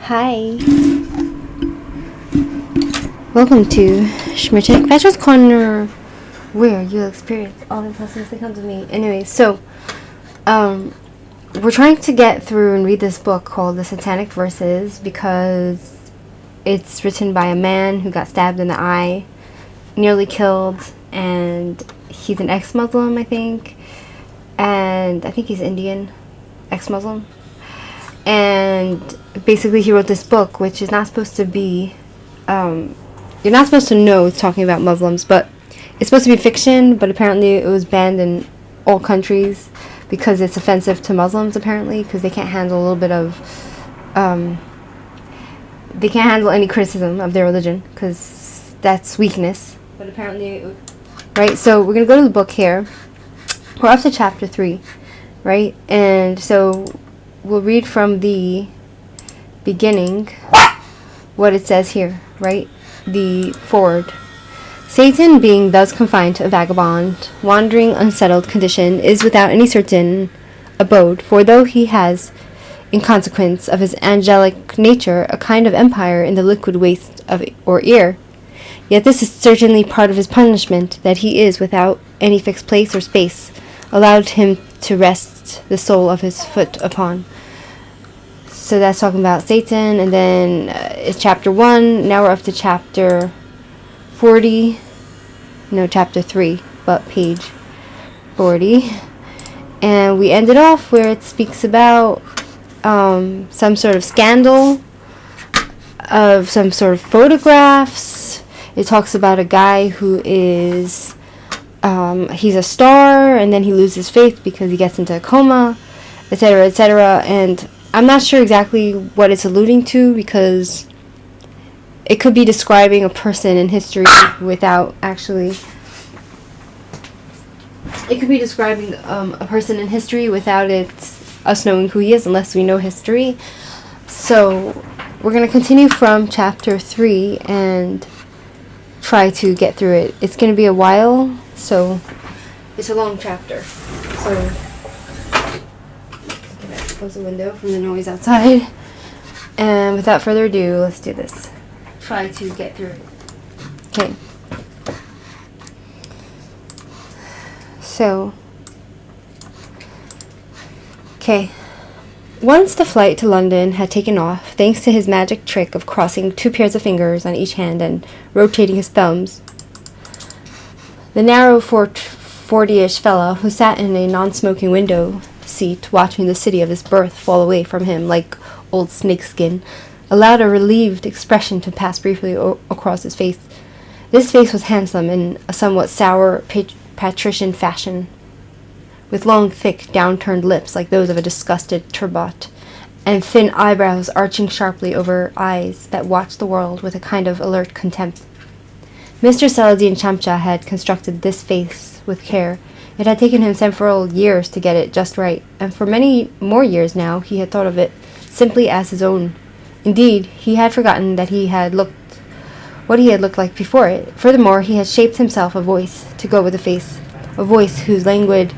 Hi. Welcome to Shmirchik, Pastor's Corner, where you'll experience all the blessings that come to me. Anyway, so, we're trying to get through and read this book called The Satanic Verses because it's written by a man who got stabbed in the eye, nearly killed, and he's an ex-Muslim, I think, and I think he's Indian, ex-Muslim. And basically he wrote this book, which is not supposed to be, you're not supposed to know it's talking about Muslims, but it's supposed to be fiction, but apparently it was banned in all countries because it's offensive to Muslims, apparently, because they can't handle a little bit of, they can't handle any criticism of their religion, because that's weakness. But apparently, right, so we're going to go to the book here. We're up to chapter 3, right, and so we'll read from the beginning what it says here, right? The forward. Satan, being thus confined to a vagabond, wandering, unsettled condition, is without any certain abode, for though he has, in consequence of his angelic nature, a kind of empire in the liquid waste of or air, yet this is certainly part of his punishment, that he is without any fixed place or space, allowed him to rest the sole of his foot upon. So that's talking about Satan, and then it's chapter 1. Now we're up to chapter 40. No, chapter 3, but page 40. And we ended off where it speaks about some sort of scandal of some sort of photographs. It talks about a guy who is, he's a star, and then he loses faith because he gets into a coma, etc., etc., and I'm not sure exactly what it's alluding to because it could be describing a person in history without actually... It could be describing a person in history without us knowing who he is unless we know history. So we're going to continue from chapter 3 and try to get through it. It's going to be a while, so it's a long chapter. So... close the window from the noise outside. And without further ado, let's do this. Try to get through it. Okay. So. Okay. Once the flight to London had taken off, thanks to his magic trick of crossing 2 pairs of fingers on each hand and rotating his thumbs, the narrow 40-ish fellow who sat in a non-smoking window seat watching the city of his birth fall away from him like old snakeskin allowed a relieved expression to pass briefly across his face. This face was handsome in a somewhat sour patrician fashion, with long thick downturned lips like those of a disgusted turbot, and thin eyebrows arching sharply over eyes that watched the world with a kind of alert contempt. Mr. Saladin Chamcha had constructed this face with care. It had taken him several years to get it just right, and for many more years now he had thought of it simply as his own. Indeed, he had forgotten that what he had looked like before it. Furthermore, he had shaped himself a voice to go with the face, a voice whose languid,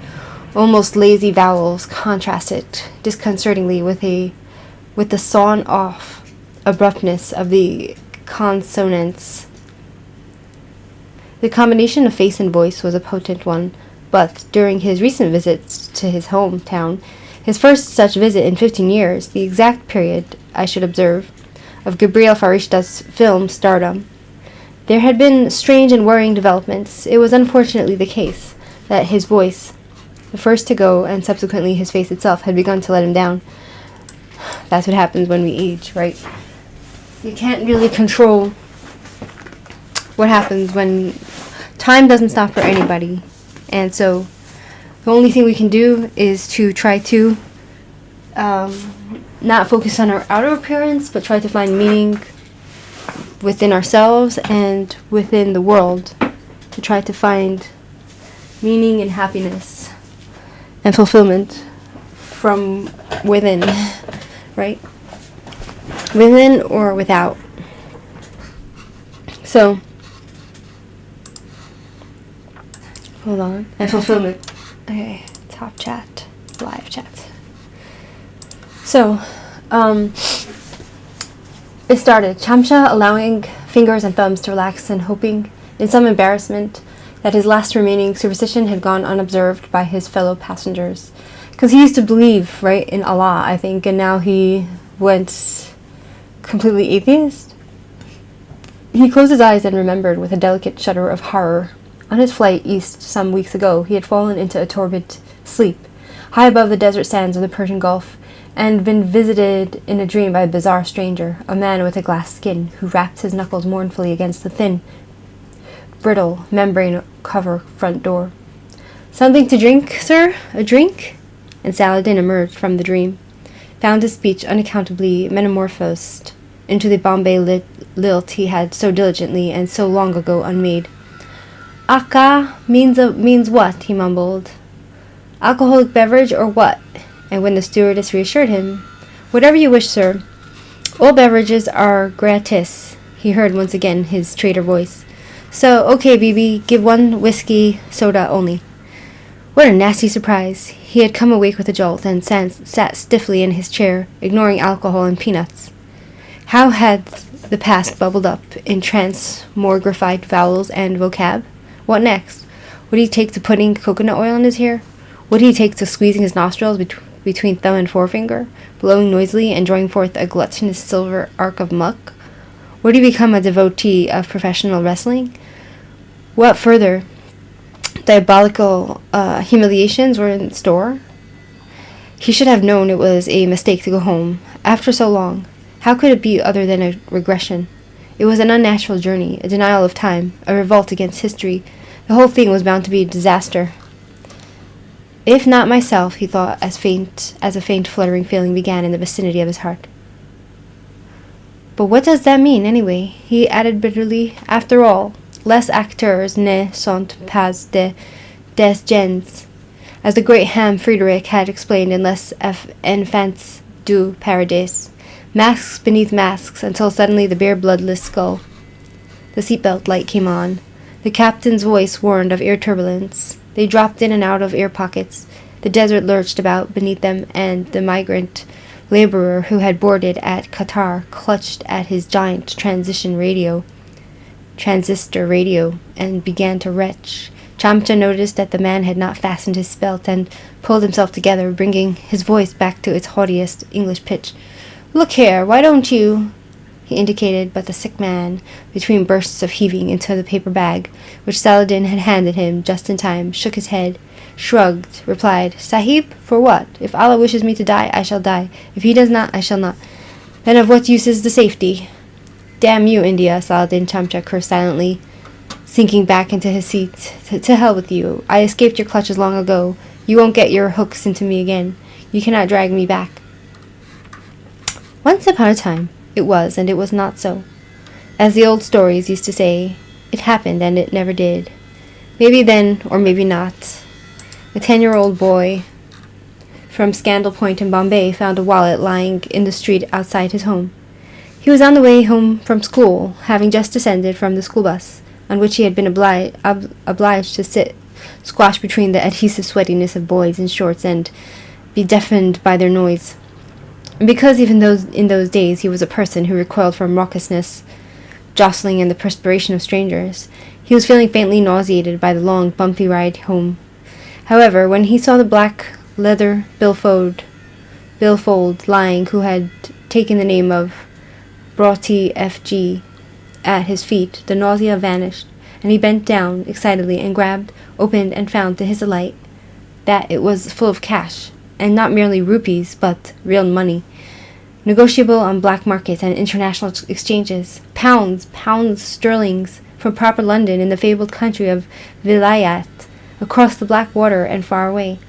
almost lazy vowels contrasted disconcertingly with the sawn-off abruptness of the consonants. The combination of face and voice was a potent one. But during his recent visits to his hometown, his first such visit in 15 years, the exact period, I should observe, of Gabriel Farishta's film stardom, there had been strange and worrying developments. It was unfortunately the case that his voice, the first to go, and subsequently his face itself, had begun to let him down. That's what happens when we age, right? You can't really control what happens when time doesn't stop for anybody. And so the only thing we can do is to try to not focus on our outer appearance, but try to find meaning within ourselves and within the world, to try to find meaning and happiness and fulfillment from within, right? Within or without. So, hold on. And fulfillment. Okay, top chat, live chat. So, It started, Chamcha allowing fingers and thumbs to relax and hoping, in some embarrassment, that his last remaining superstition had gone unobserved by his fellow passengers. Because he used to believe, right, in Allah, I think, and now he went completely atheist. He closed his eyes and remembered with a delicate shudder of horror. On his flight east some weeks ago, he had fallen into a torpid sleep, high above the desert sands of the Persian Gulf, and been visited in a dream by a bizarre stranger, a man with a glass skin, who rapped his knuckles mournfully against the thin, brittle, membrane-cover front door. "Something to drink, sir? A drink?" And Saladin emerged from the dream, found his speech unaccountably metamorphosed into the Bombay lilt he had so diligently and so long ago unmade. "Akka means what?" he mumbled. "Alcoholic beverage or what?" And when the stewardess reassured him, "Whatever you wish, sir. All beverages are gratis," he heard once again his traitor voice. "So, okay, Bibi, give one whiskey soda only." What a nasty surprise. He had come awake with a jolt and sat stiffly in his chair, ignoring alcohol and peanuts. How had the past bubbled up in transmogrified vowels and vocab? What next? Would he take to putting coconut oil in his hair? Would he take to squeezing his nostrils between thumb and forefinger, blowing noisily and drawing forth a gluttonous silver arc of muck? Would he become a devotee of professional wrestling? What further diabolical humiliations were in store? He should have known it was a mistake to go home. After so long, how could it be other than a regression? It was an unnatural journey, a denial of time, a revolt against history. The whole thing was bound to be a disaster. If not myself, he thought, as a faint fluttering feeling began in the vicinity of his heart. But what does that mean, anyway? He added bitterly. After all, les acteurs ne sont pas des gens, as the great Ham Friedrich had explained in Les Enfants du Paradis. Masks beneath masks, until suddenly the bare bloodless skull. The seatbelt light came on. The captain's voice warned of air turbulence. They dropped in and out of air pockets. The desert lurched about beneath them, and the migrant laborer who had boarded at Qatar clutched at his giant transistor radio, and began to retch. Chamcha noticed that the man had not fastened his belt and pulled himself together, bringing his voice back to its haughtiest English pitch. "Look here, why don't you—" He indicated but the sick man, between bursts of heaving into the paper bag, which Saladin had handed him just in time, shook his head, shrugged, replied, "Sahib, for what? If Allah wishes me to die, I shall die. If he does not, I shall not. Then of what use is the safety?" "Damn you, India," Saladin Chamcha cursed silently, sinking back into his seat. To hell with you. I escaped your clutches long ago. You won't get your hooks into me again. You cannot drag me back. Once upon a time, it was, and it was not so. As the old stories used to say, it happened and it never did. Maybe then, or maybe not. A 10-year-old boy from Scandal Point in Bombay found a wallet lying in the street outside his home. He was on the way home from school, having just descended from the school bus, on which he had been obliged to sit squashed between the adhesive sweatiness of boys in shorts and be deafened by their noise. And because even in those days he was a person who recoiled from raucousness, jostling, and the perspiration of strangers, he was feeling faintly nauseated by the long, bumpy ride home. However, when he saw the black leather billfold lying, who had taken the name of Broughty F.G. at his feet, the nausea vanished, and he bent down excitedly and grabbed, opened, and found to his delight that it was full of cash, and not merely rupees, but real money, negotiable on black markets and international exchanges, pounds sterlings, from proper London in the fabled country of Vilayat, across the black water and far away.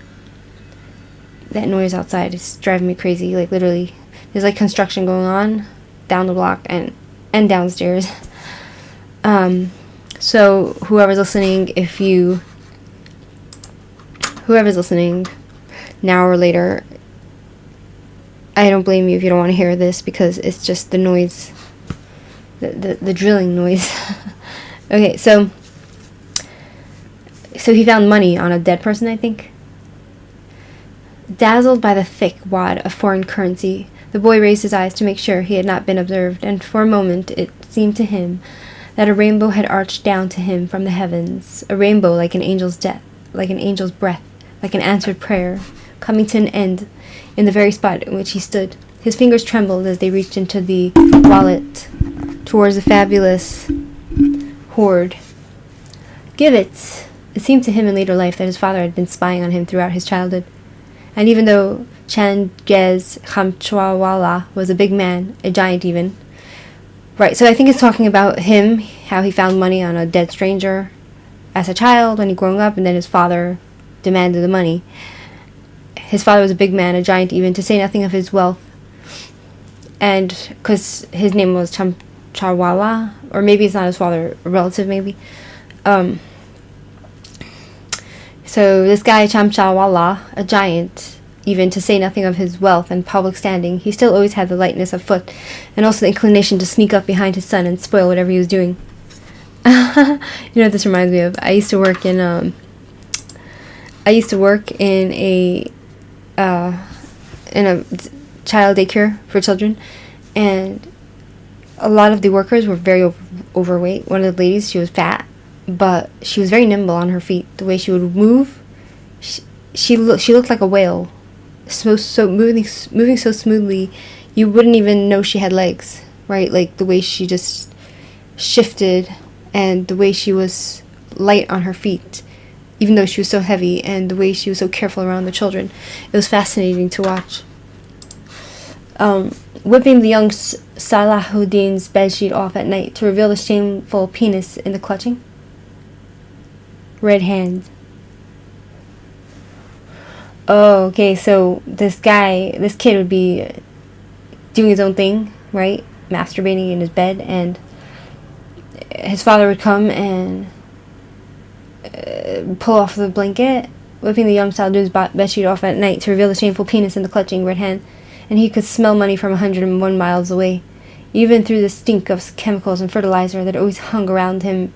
That noise outside is driving me crazy, like literally. There's like construction going on down the block and downstairs. So whoever's listening, now or later, I don't blame you if you don't want to hear this, because it's just the noise, the drilling noise. Okay, so he found money on a dead person, I think. Dazzled by the thick wad of foreign currency, The boy raised his eyes to make sure he had not been observed, and for a moment it seemed to him that a rainbow had arched down to him from the heavens, a rainbow like an angel's death, like an angel's breath, like an answered prayer, coming to an end in the very spot in which he stood. His fingers trembled as they reached into the wallet towards the fabulous hoard. Give it! It seemed to him in later life that his father had been spying on him throughout his childhood. And even though Changez Khamchawala was a big man, a giant even. Right, so I think it's talking about him, how he found money on a dead stranger as a child when he growing up, and then his father demanded the money. His father was a big man, a giant even, to say nothing of his wealth. And because his name was Chamchawala, or maybe it's not his father, a relative maybe. So this guy Chamchawala, a giant, even to say nothing of his wealth and public standing, he still always had the lightness of foot, and also the inclination to sneak up behind his son and spoil whatever he was doing. You know what this reminds me of? I used to work in a child daycare for children, and a lot of the workers were very overweight. One of the ladies, she was fat, but she was very nimble on her feet. The way she would move, she looked like a whale. Moving so smoothly, you wouldn't even know she had legs, right? Like the way she just shifted, and the way she was light on her feet, even though she was so heavy, and the way she was so careful around the children. It was fascinating to watch. Whipping the young Salahuddin's bedsheet off at night to reveal the shameful penis in the clutching. Red hand. Oh, okay, so this kid would be doing his own thing, right? Masturbating in his bed, and his father would come and pull off the blanket, whipping the young Salahuddin's bedsheet off at night to reveal the shameful penis in the clutching red hand, and he could smell money from 101 miles away, even through the stink of chemicals and fertilizer that always hung around him,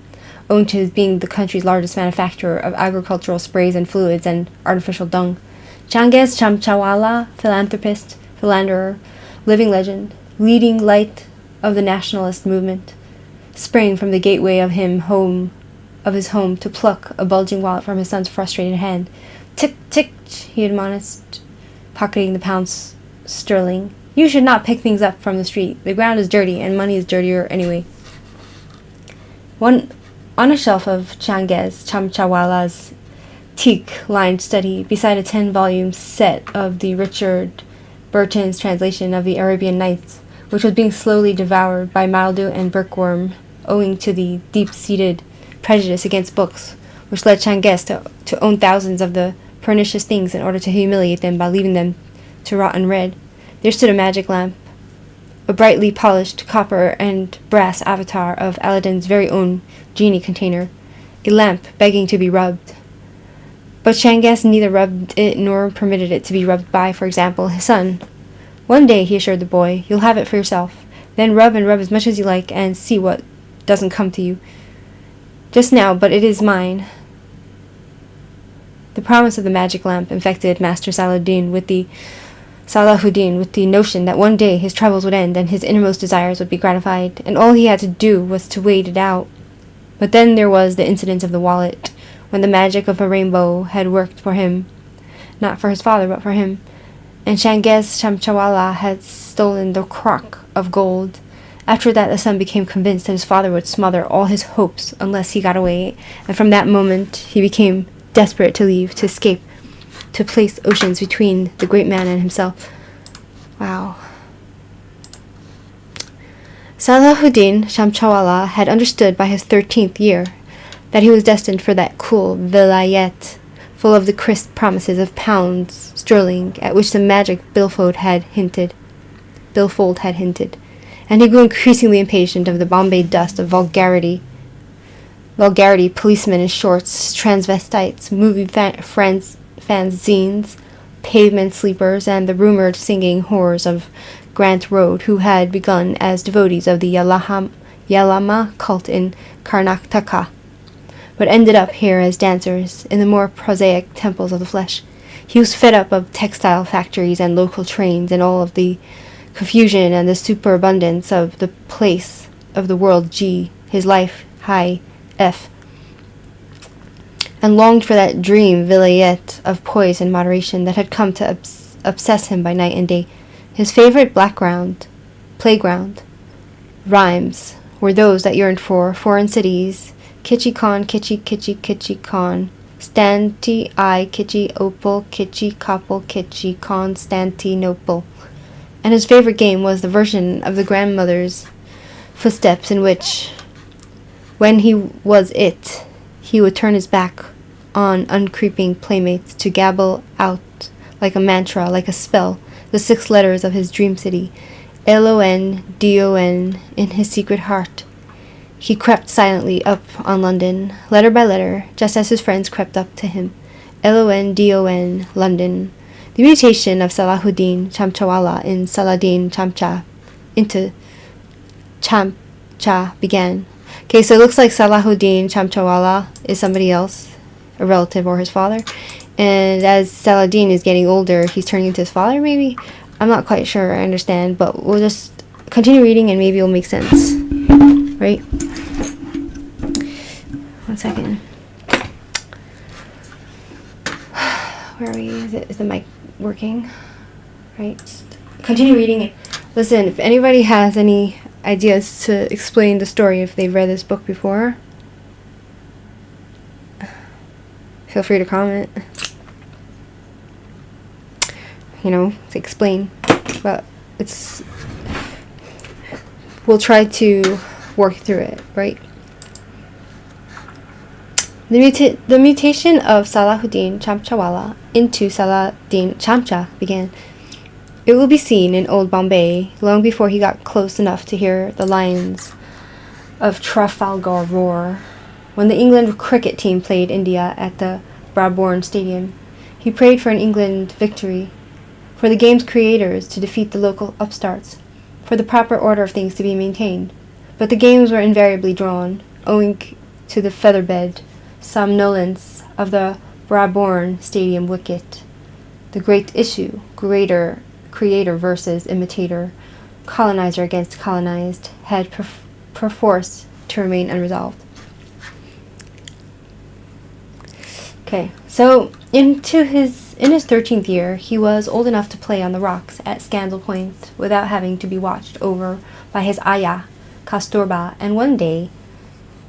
owing to his being the country's largest manufacturer of agricultural sprays and fluids and artificial dung. Changez Chamchawala, philanthropist, philanderer, living legend, leading light of the nationalist movement, sprang from the gateway of his home to pluck a bulging wallet from his son's frustrated hand. Tick, tick, he admonished, pocketing the pounds sterling. You should not pick things up from the street. The ground is dirty, and money is dirtier anyway. On a shelf of Changez Chamchawala's teak-lined study, beside a 10-volume set of the Richard Burton's translation of the Arabian Nights, which was being slowly devoured by mildew and brickworm, owing to the deep-seated prejudice against books, which led Changez to own thousands of the pernicious things in order to humiliate them by leaving them to rot unread. There stood a magic lamp, a brightly polished copper and brass avatar of Aladdin's very own genie container, a lamp begging to be rubbed. But Changez neither rubbed it nor permitted it to be rubbed by, for example, his son. One day, he assured the boy, you'll have it for yourself. Then rub and rub as much as you like and see what doesn't come to you. Just now, but it is mine. The promise of the magic lamp infected Master Salahuddin with the notion that one day his troubles would end and his innermost desires would be gratified, and all he had to do was to wait it out. But then there was the incident of the wallet, when the magic of a rainbow had worked for him, not for his father, but for him, and Changez Chamchawala had stolen the crock of gold. After that, the son became convinced that his father would smother all his hopes unless he got away, and from that moment he became desperate to leave, to escape, to place oceans between the great man and himself. Wow. Salahuddin Chamchawala had understood by his 13th year that he was destined for that cool vilayet, full of the crisp promises of pounds sterling at which the magic billfold had hinted, and he grew increasingly impatient of the Bombay dust of vulgarity, policemen in shorts, transvestites, movie fanzines, pavement sleepers, and the rumored singing whores of Grant Road, who had begun as devotees of the Yalama cult in Karnataka, but ended up here as dancers in the more prosaic temples of the flesh. He was fed up of textile factories and local trains and all of the confusion and the superabundance of the place of the world G, his life high F, and longed for that dream vilayet of poise and moderation that had come to obsess him by night and day. His favorite playground, rhymes, were those that yearned for foreign cities, kitschy con, kitschy con, stanti I, kitschy opal, kitschy koppel, kitschy Constantinople. And his favorite game was the version of the grandmother's footsteps in which, when he was it, he would turn his back on uncreeping playmates to gabble out like a mantra, like a spell, the 6 letters of his dream city, LONDON, in his secret heart. He crept silently up on London, letter by letter, just as his friends crept up to him. LONDON, London. The mutation of Salahuddin Chamchawala in Saladin Chamcha into Chamcha began. Okay, so it looks like Salahuddin Chamchawala is somebody else, a relative or his father. And as Saladin is getting older, he's turning into his father, maybe? I'm not quite sure I understand, but we'll just continue reading and maybe it'll make sense. Right? 1 second. Where are we? Is the mic working? Right? Just continue reading it. Listen, if anybody has any ideas to explain the story, if they've read this book before, feel free to comment. To explain. But we'll try to work through it, right? The mutation of Salahuddin Chamchawala into Saladin Chamcha began. It will be seen in old Bombay, long before he got close enough to hear the lions of Trafalgar roar. When the England cricket team played India at the Brabourne Stadium, he prayed for an England victory, for the game's creators to defeat the local upstarts, for the proper order of things to be maintained. But the games were invariably drawn, owing to the featherbed somnolence of the Brabourne Stadium wicket. The great issue, creator versus imitator, colonizer against colonized, had perforce to remain unresolved. Okay, so in his 13th year, he was old enough to play on the rocks at Scandal Point without having to be watched over by his ayah, Kasturba, and one day,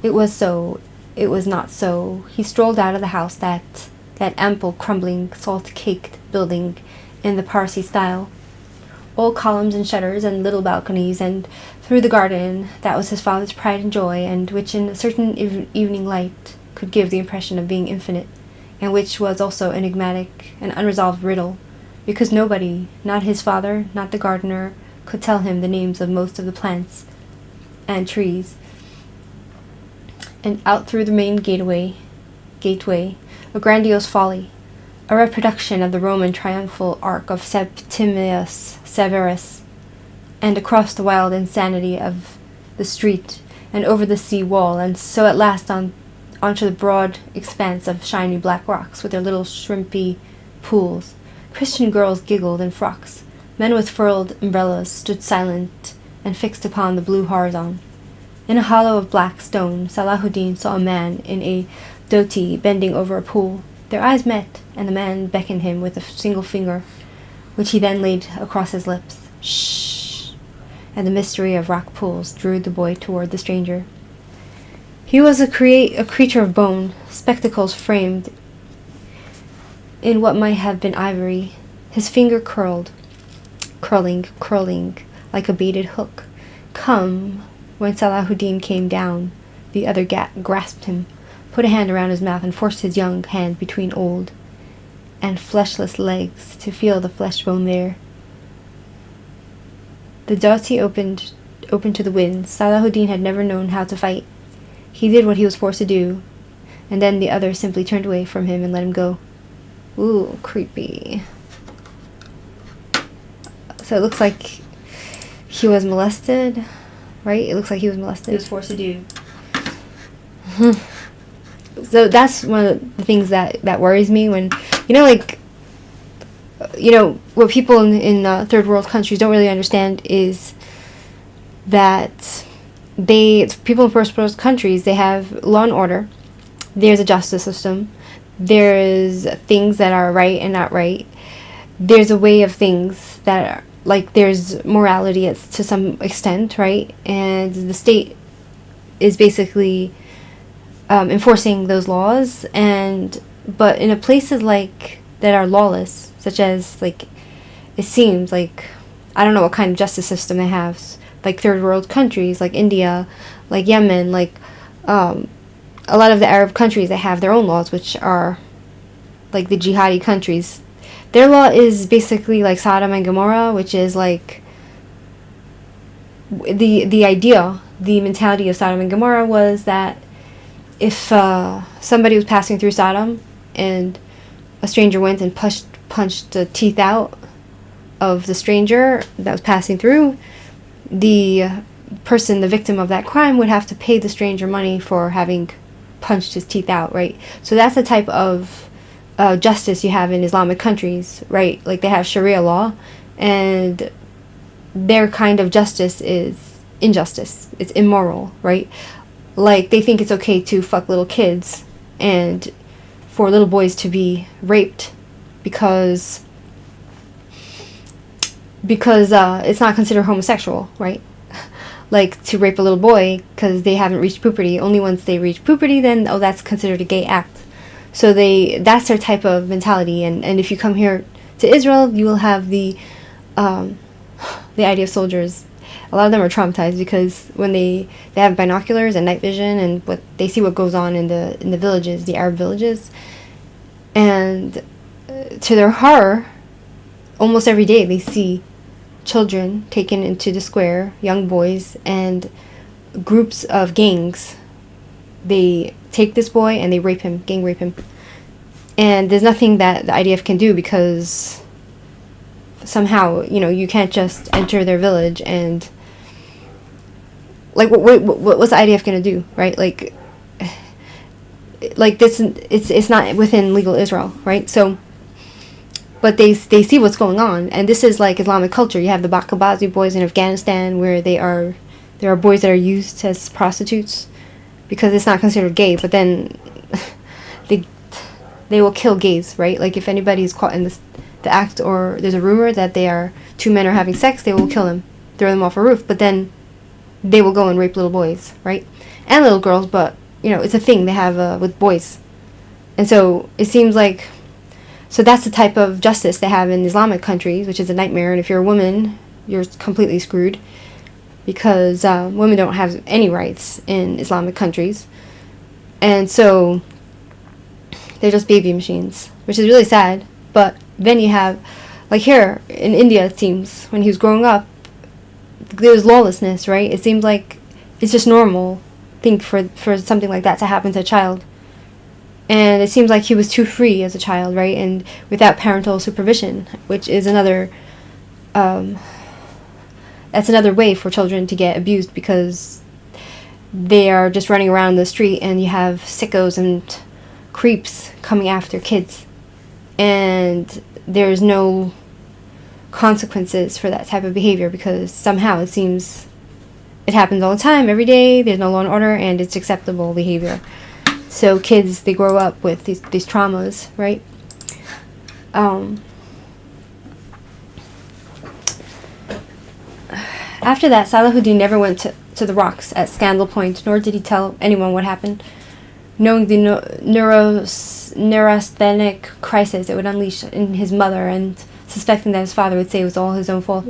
it was not so. He strolled out of the house, that ample, crumbling, salt-caked building in the Parsi style, all columns and shutters and little balconies, and through the garden that was his father's pride and joy, and which in a certain evening light could give the impression of being infinite, and which was also enigmatic, an unresolved riddle, because nobody, not his father, not the gardener, could tell him the names of most of the plants and trees. And out through the main gateway, a grandiose folly, a reproduction of the Roman triumphal arch of Septimius Severus, and across the wild insanity of the street, and over the sea wall, and so at last onto the broad expanse of shiny black rocks with their little shrimpy pools. Christian girls giggled in frocks. Men with furled umbrellas stood silent and fixed upon the blue horizon. In a hollow of black stone, Salahuddin saw a man in a dhoti bending over a pool. Their eyes met, and the man beckoned him with a single finger, which he then laid across his lips. Shh! And the mystery of rock pools drew the boy toward the stranger. He was a creature of bone, spectacles framed in what might have been ivory, his finger curling, like a baited hook. Come! When Salahuddin came down, the other grasped him, put a hand around his mouth, and forced his young hand between old and fleshless legs to feel the flesh bone there. The dhoti opened to the wind. Salahuddin had never known how to fight. He did what he was forced to do, and then the other simply turned away from him and let him go. Ooh, creepy. So it looks like he was molested, right? It looks like he was molested. He was forced to do. So that's one of the things that worries me when, like, what people in third world countries don't really understand is that people in first world countries, they have law and order. There's a justice system. There's things that are right and not right. There's a way of things that are, like, there's morality to some extent, right? And the state is basically enforcing those laws. But in places like that are lawless, such as, like, it seems like, I don't know what kind of justice system they have, like third world countries, like India, like Yemen, like a lot of the Arab countries, they have their own laws, which are like the jihadi countries. Their law is basically like Sodom and Gomorrah, which is like the idea, the mentality of Sodom and Gomorrah was that if somebody was passing through Sodom and a stranger went and punched the teeth out of the stranger that was passing through, the person, the victim of that crime, would have to pay the stranger money for having punched his teeth out, right? So that's the type of justice you have in Islamic countries, right? Like, they have Sharia law, and their kind of justice is injustice. It's immoral, right? Like, they think it's okay to fuck little kids and for little boys to be raped because it's not considered homosexual, right? Like, to rape a little boy because they haven't reached puberty. Only once they reach puberty, then, oh, that's considered a gay act. So that's their type of mentality. And if you come here to Israel, you will have the idea of soldiers. A lot of them are traumatized because when they have binoculars and night vision, and they see what goes on in the villages, the Arab villages, and to their horror, almost every day they see children taken into the square, young boys, and groups of gangs. They take this boy and they rape him, gang rape him. And there's nothing that the IDF can do because somehow, you can't just enter their village and, like, what's the IDF going to do, right? Like this, it's not within legal Israel, right? So, but they see what's going on, and this is like Islamic culture. You have the Bakabazi boys in Afghanistan, where there are boys that are used as prostitutes because it's not considered gay, but then they will kill gays, right? Like, if anybody's caught in the act, or there's a rumor that two men are having sex, they will kill them, throw them off a roof, but then they will go and rape little boys, right? And little girls, but, it's a thing they have with boys. And so it seems like, so that's the type of justice they have in Islamic countries, which is a nightmare. And if you're a woman, you're completely screwed because women don't have any rights in Islamic countries. And so they're just baby machines, which is really sad. But then you have, like here in India, it seems, when he was growing up, there was lawlessness, right? It seems like it's just normal thing for something like that to happen to a child. And it seems like he was too free as a child, right? And without parental supervision, which is another, that's another way for children to get abused, because they are just running around the street and you have sickos and creeps coming after kids. And there's no consequences for that type of behavior because somehow it seems it happens all the time, every day. There's no law and order, and it's acceptable behavior. So kids, they grow up with these traumas, right? After that, Salahuddin never went to the rocks at Scandal Point, nor did he tell anyone what happened. Knowing the neurasthenic crisis it would unleash in his mother, and suspecting that his father would say it was all his own fault.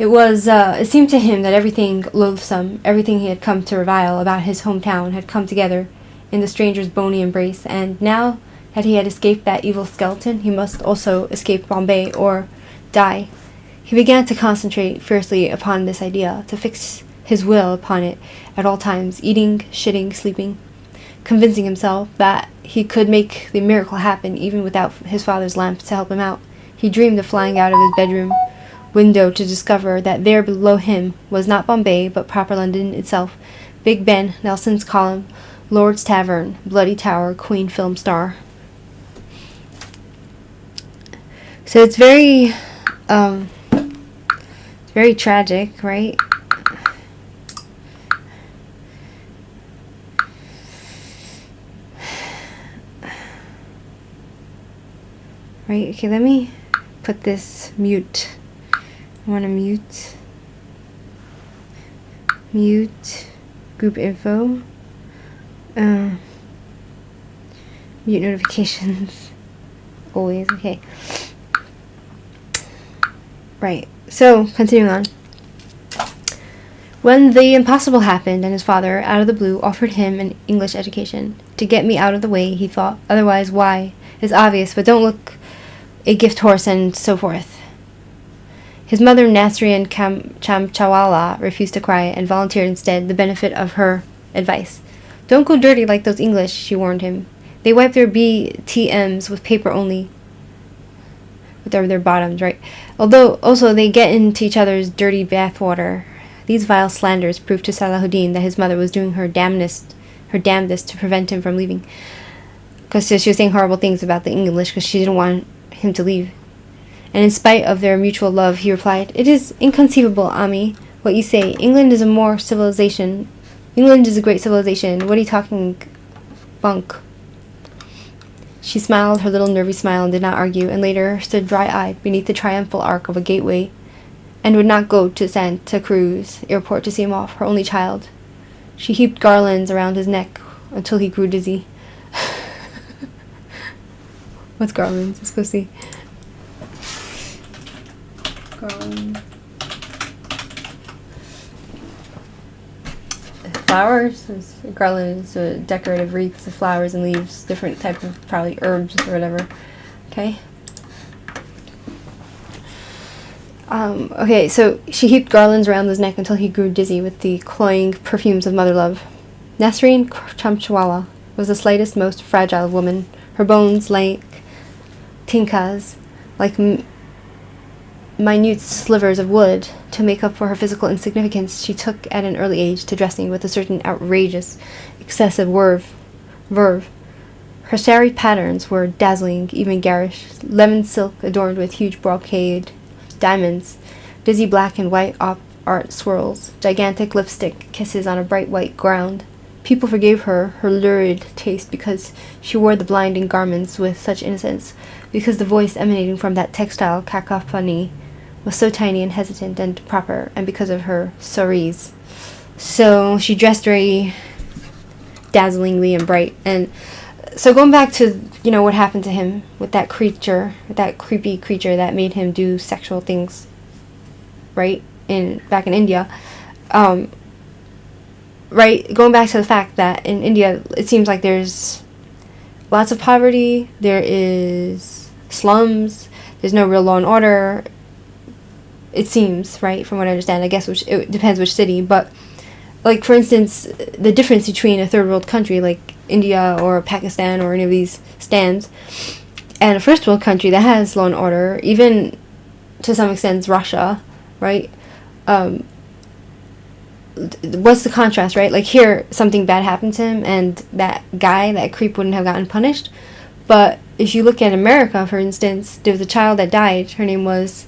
It seemed to him that everything loathsome, everything he had come to revile about his hometown had come together in the stranger's bony embrace, and now that he had escaped that evil skeleton, he must also escape Bombay or die. He began to concentrate fiercely upon this idea, to fix his will upon it at all times, eating, shitting, sleeping, convincing himself that he could make the miracle happen even without his father's lamp to help him out. He dreamed of flying out of his bedroom window to discover that there below him was not Bombay, but proper London itself. Big Ben, Nelson's Column, Lord's Tavern, Bloody Tower, Queen Film Star. So it's very tragic, right? Right, okay, let me put this mute. I want to mute group info, mute notifications, always, okay. Right, so continuing on. When the impossible happened and his father, out of the blue, offered him an English education, to get me out of the way, he thought, otherwise why? It's obvious, but don't look a gift horse and so forth. His mother, Nasrian Chamchawala, refused to cry and volunteered instead the benefit of her advice. Don't go dirty like those English, she warned him. They wipe their BTMs with paper only. With their bottoms, right? Although also they get into each other's dirty bathwater. These vile slanders proved to Salahuddin that his mother was doing her damnedest to prevent him from leaving. Because she was saying horrible things about the English because she didn't want him to leave. And in spite of their mutual love, he replied, "It is inconceivable, Ami, what you say. England is a great civilization. What are you talking bunk?" She smiled her little nervy smile and did not argue, and later stood dry-eyed beneath the triumphal arch of a gateway, and would not go to Santa Cruz airport to see him off, her only child. She heaped garlands around his neck until he grew dizzy. What's garlands? Let's go see. Garland. Flowers. Garland is a decorative wreaths of flowers and leaves, different type of probably herbs or whatever. Okay. Okay, so she heaped garlands around his neck until he grew dizzy with the cloying perfumes of mother love. Nasreen Chamchawala was the slightest, most fragile of women. Her bones like tinkas, like minute slivers of wood, to make up for her physical insignificance. She took at an early age to dressing with a certain outrageous, excessive verve. Her sari patterns were dazzling, even garish, lemon silk adorned with huge brocade diamonds, dizzy black and white art swirls, gigantic lipstick kisses on a bright white ground. People forgave her lurid taste because she wore the blinding garments with such innocence, because the voice emanating from that textile cacophony was so tiny and hesitant and proper, and because of her saris. So she dressed very dazzlingly and bright. And so going back to, what happened to him with that creature, with that creepy creature that made him do sexual things, right, back in India, right, going back to the fact that in India, it seems like there's lots of poverty, there is slums, there's no real law and order, it seems, right, from what I understand. I guess it depends which city, but, like, for instance, the difference between a third world country like India or Pakistan or any of these stands and a first world country that has law and order, even to some extent Russia, right? What's the contrast, right? Like here, something bad happened to him and that creep wouldn't have gotten punished. But if you look at America, for instance, there was a child that died. Her name was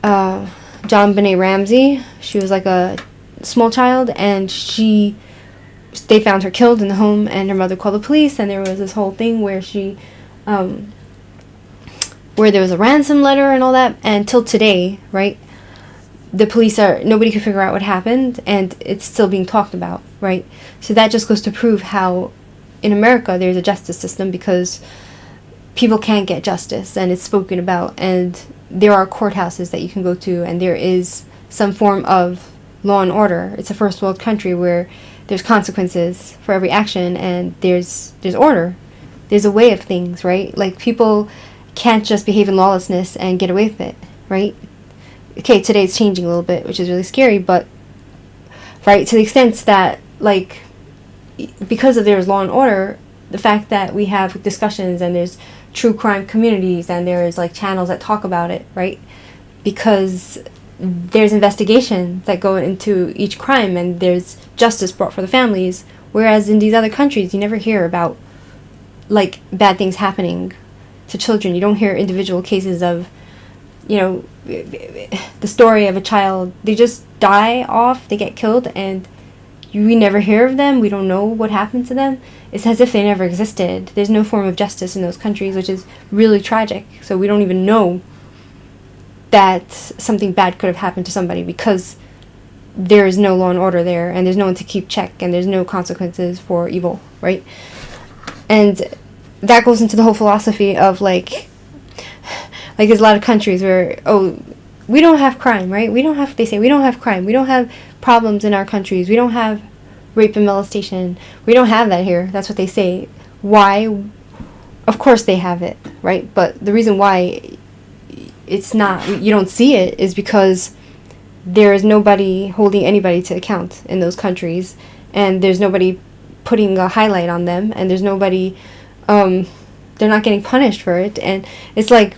John Benet Ramsey. She was like a small child, and they found her killed in the home, and her mother called the police, and there was this whole thing where where there was a ransom letter and all that, and till today, right, the police nobody could figure out what happened, and it's still being talked about, right? So that just goes to prove how in America there's a justice system, because people can't get justice, and it's spoken about, and there are courthouses that you can go to, and there is some form of law and order. It's a first world country where there's consequences for every action, and there's order. There's a way of things, right? Like, people can't just behave in lawlessness and get away with it, right? Okay, today it's changing a little bit, which is really scary, but, right, to the extent that, like, because of there's law and order, the fact that we have discussions and there's true crime communities and there's, like, channels that talk about it, right? Because there's investigations that go into each crime, and there's justice brought for the families, whereas in these other countries you never hear about, like, bad things happening to children. You don't hear individual cases of the story of a child, they just die off, they get killed, and we never hear of them. We don't know what happened to them. It's as if they never existed. There's no form of justice in those countries, which is really tragic. So we don't even know that something bad could have happened to somebody, because there is no law and order there, and there's no one to keep check, and there's no consequences for evil, right? And that goes into the whole philosophy of like there's a lot of countries where, oh, we don't have crime, right? They say we don't have crime. We don't have problems in our countries. We don't have rape and molestation. We don't have that here. That's what they say. Why? Of course they have it, right? But the reason why it's not, you don't see it, is because there is nobody holding anybody to account in those countries, and there's nobody putting a highlight on them, and there's nobody, they're not getting punished for it. And it's like,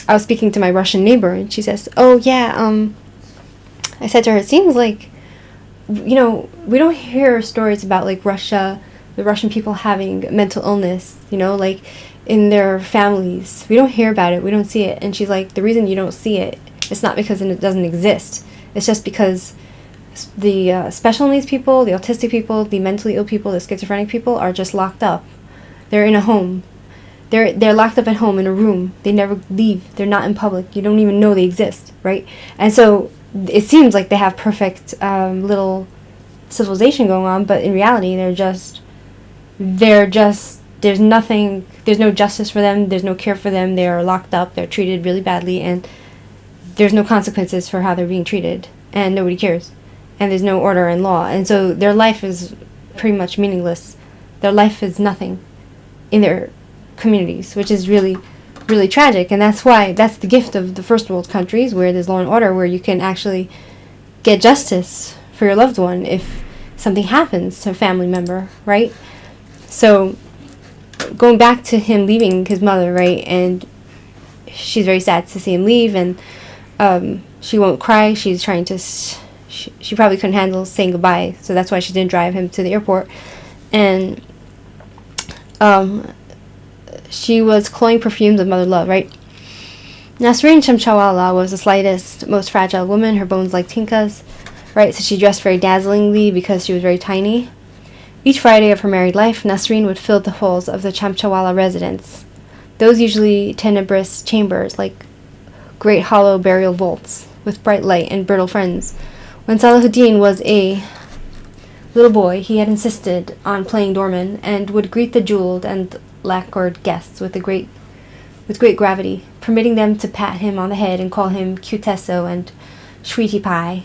I was speaking to my Russian neighbor, and she says, oh yeah, I said to her, it seems like, we don't hear stories about like Russia, the Russian people having mental illness, like in their families. We don't hear about it. We don't see it. And she's like, the reason you don't see it, it's not because it doesn't exist. It's just because the special needs people, the autistic people, the mentally ill people, the schizophrenic people are just locked up. They're in a home. They're locked up at home in a room. They never leave. They're not in public. You don't even know they exist, right? And so it seems like they have perfect little civilization going on, but in reality, there's nothing, there's no justice for them, there's no care for them, they're locked up, they're treated really badly, and there's no consequences for how they're being treated, and nobody cares, and there's no order and law, and so their life is pretty much meaningless. Their life is nothing in their communities, which is really, really tragic. And that's the gift of the first world countries, where there's law and order, where you can actually get justice for your loved one if something happens to a family member, right? So going back to him leaving his mother, right, and she's very sad to see him leave, and she won't cry. She's trying to, she probably couldn't handle saying goodbye, so that's why she didn't drive him to the airport. And she was cloying perfumes of mother love, right? Nasreen Shamshawala was the slightest, most fragile woman, her bones like tinkas, right? So she dressed very dazzlingly because she was very tiny. Each Friday of her married life, Nasreen would fill the halls of the Chamchawala residence, those usually tenebrous chambers, like great hollow burial vaults, with bright light and brittle friends. When Salahuddin was a little boy, he had insisted on playing doorman, and would greet the jeweled and lacquered guests with great gravity, permitting them to pat him on the head and call him Cutesso and Sweetie Pie.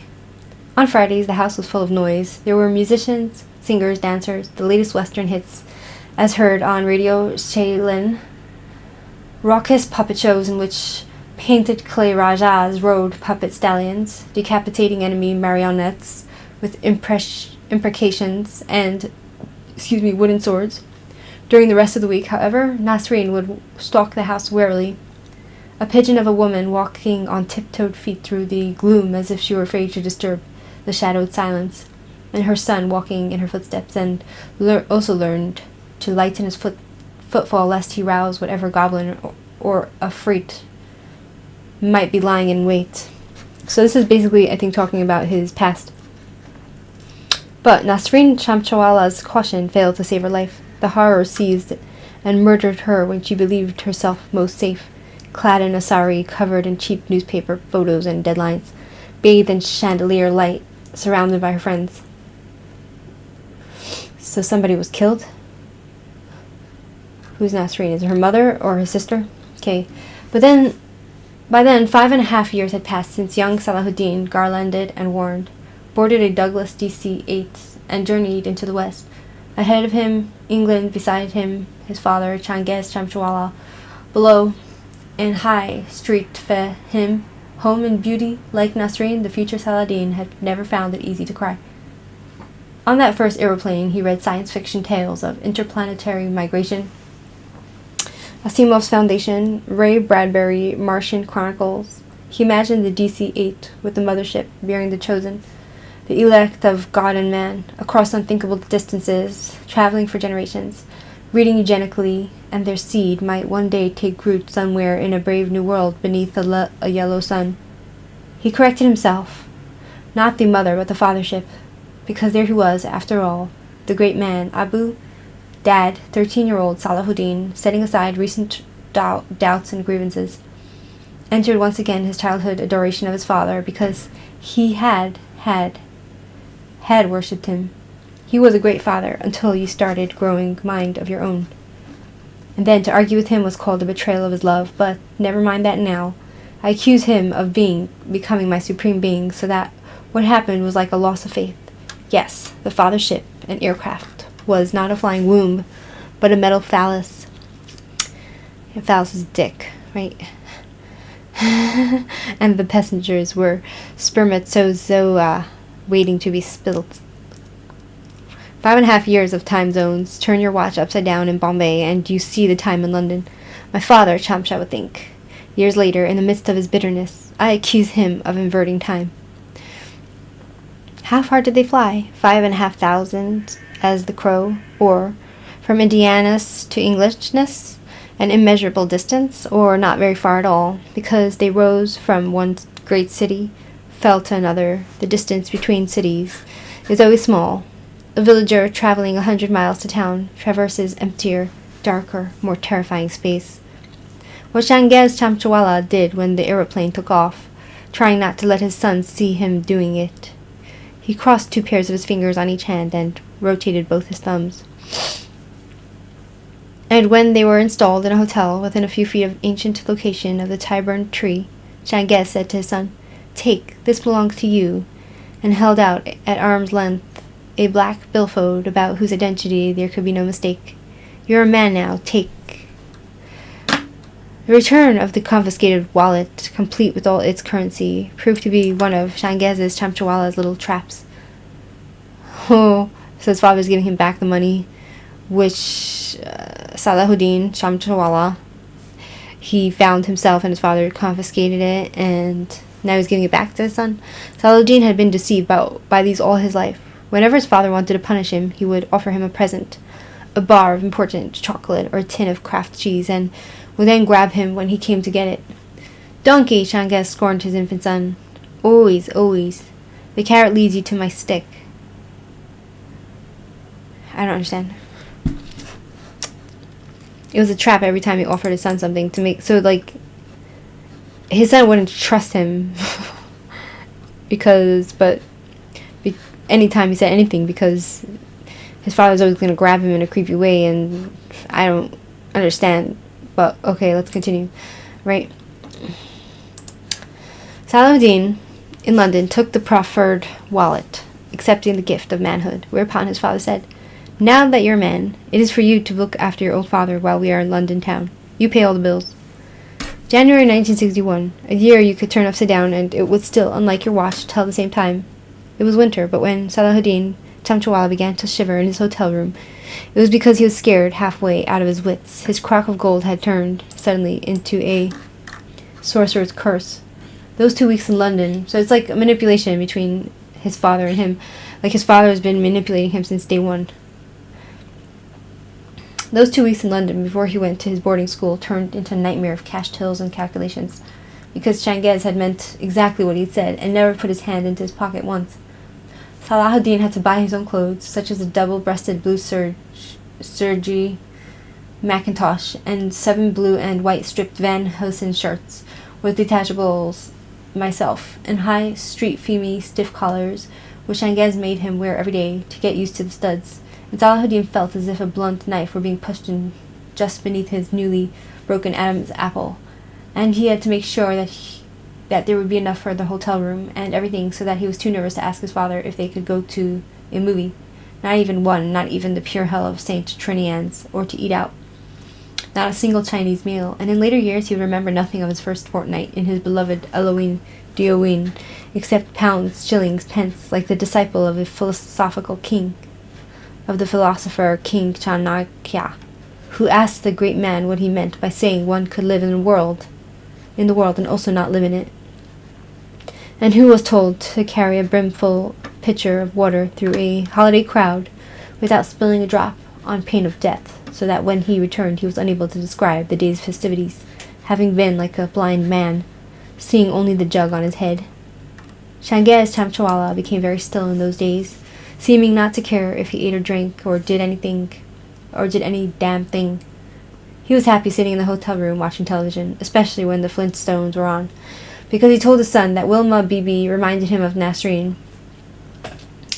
On Fridays, the house was full of noise. There were musicians, singers, dancers, the latest Western hits, as heard on Radio Shailin, raucous puppet shows in which painted clay rajas rode puppet stallions, decapitating enemy marionettes with imprecations and, wooden swords. During the rest of the week, however, Nasreen would stalk the house warily, a pigeon of a woman walking on tiptoed feet through the gloom as if she were afraid to disturb the shadowed silence, and her son walking in her footsteps, and also learned to lighten his footfall lest he rouse whatever goblin or afreet might be lying in wait. So this is basically, I think, talking about his past. But Nasreen Shamchawala's caution failed to save her life. The horror seized and murdered her when she believed herself most safe, clad in a sari covered in cheap newspaper photos and deadlines, bathed in chandelier light, surrounded by her friends. So somebody was killed? Who's Nasreen? Is it her mother or her sister? Okay. But then, by then, 5.5 years had passed since young Salahuddin, garlanded and warned, boarded a Douglas DC-8 and journeyed into the west. Ahead of him, England; beside him, his father, Changiz Shamshawala; below, in high street for him, home and beauty, like Nasreen, the future Saladin had never found it easy to cry. On that first aeroplane, he read science fiction tales of interplanetary migration, Asimov's Foundation, Ray Bradbury, Martian Chronicles. He imagined the DC-8 with the mothership bearing the chosen, the elect of God and man, across unthinkable distances, traveling for generations, reading eugenically, and their seed might one day take root somewhere in a brave new world beneath a yellow sun. He corrected himself. Not the mother, but the fathership. Because there he was, after all, the great man, Abu, Dad, 13-year-old Salahuddin, setting aside recent doubts and grievances, entered once again his childhood adoration of his father, because he had worshipped him. He was a great father until you started growing mind of your own. And then to argue with him was called a betrayal of his love, but never mind that now. I accuse him of becoming my supreme being, so that what happened was like a loss of faith. Yes, the fathership, an aircraft, was not a flying womb, but a metal phallus. A phallus is dick, right? And the passengers were spermatozoa waiting to be spilt. 5.5 years of time zones. Turn your watch upside down in Bombay, and you see the time in London. My father, Chamsha would think. Years later, in the midst of his bitterness, I accuse him of inverting time. How far did they fly? 5,500 as the crow, or from Indianness to Englishness, an immeasurable distance, or not very far at all, because they rose from one great city, fell to another. The distance between cities is always small. A villager traveling 100 miles to town traverses emptier, darker, more terrifying space. What Shangez Chamchawala did when the aeroplane took off, trying not to let his son see him doing it. He crossed 2 pairs of his fingers on each hand and rotated both his thumbs. And when they were installed in a hotel within a few feet of ancient location of the Tyburn tree, Shangez said to his son, "Take, this belongs to you," and held out at arm's length a black billfold about whose identity there could be no mistake. "You're a man now, take." The return of the confiscated wallet, complete with all its currency, proved to be one of Shangez's Chamchawala's little traps. Oh, so his father's giving him back the money, which Salahuddin Chamchawala, he found himself and his father confiscated it, and now he's giving it back to his son. Salahuddin had been deceived by these all his life. Whenever his father wanted to punish him, he would offer him a present, a bar of important chocolate or a tin of Kraft cheese, and would then grab him when he came to get it. "Donkey," Shangez scorned his infant son. "Always, always. The carrot leads you to my stick." I don't understand. It was a trap every time he offered his son something to make, so like, his son wouldn't trust him. Anytime he said anything, because his father's always going to grab him in a creepy way, and I don't understand. But, okay, let's continue. Right? Salahuddin, in London, took the proffered wallet, accepting the gift of manhood, whereupon his father said, "Now that you're a man, it is for you to look after your old father while we are in London town. You pay all the bills." January 1961, a year you could turn upside down, and it would still, unlike your watch, tell the same time. It was winter, but when Salahuddin Chamchawala began to shiver in his hotel room, it was because he was scared halfway out of his wits. His crock of gold had turned suddenly into a sorcerer's curse. Those 2 weeks in London, so it's like a manipulation between his father and him. Like his father has been manipulating him since day one. Those 2 weeks in London before he went to his boarding school turned into a nightmare of cash tills and calculations, because Shangez had meant exactly what he'd said and never put his hand into his pocket once. Salahuddin had to buy his own clothes, such as a double-breasted blue serge mackintosh and 7 blue and white striped Van Heusen shirts with detachables myself, and high street-femmy stiff collars, which Shangez made him wear every day to get used to the studs. And Salahuddin felt as if a blunt knife were being pushed in just beneath his newly broken Adam's apple, and he had to make sure that there would be enough for the hotel room and everything, so that he was too nervous to ask his father if they could go to a movie. Not even one, not even the pure hell of St. Trinian's, or to eat out. Not a single Chinese meal, and in later years he would remember nothing of his first fortnight in his beloved Elohim Dioin, except pounds, shillings, pence, like the disciple of a philosophical king, of the philosopher King Chanakya, who asked the great man what he meant by saying one could live in the world and also not live in it, and who was told to carry a brimful pitcher of water through a holiday crowd without spilling a drop on pain of death. so that when he returned he was unable to describe the day's festivities, having been like a blind man, seeing only the jug on his head. Shanghai's Chamchawala became very still in those days, seeming not to care if he ate or drank or did any damn thing. He was happy sitting in the hotel room watching television, especially when the Flintstones were on, because he told his son that Wilma Bibi reminded him of Nasreen.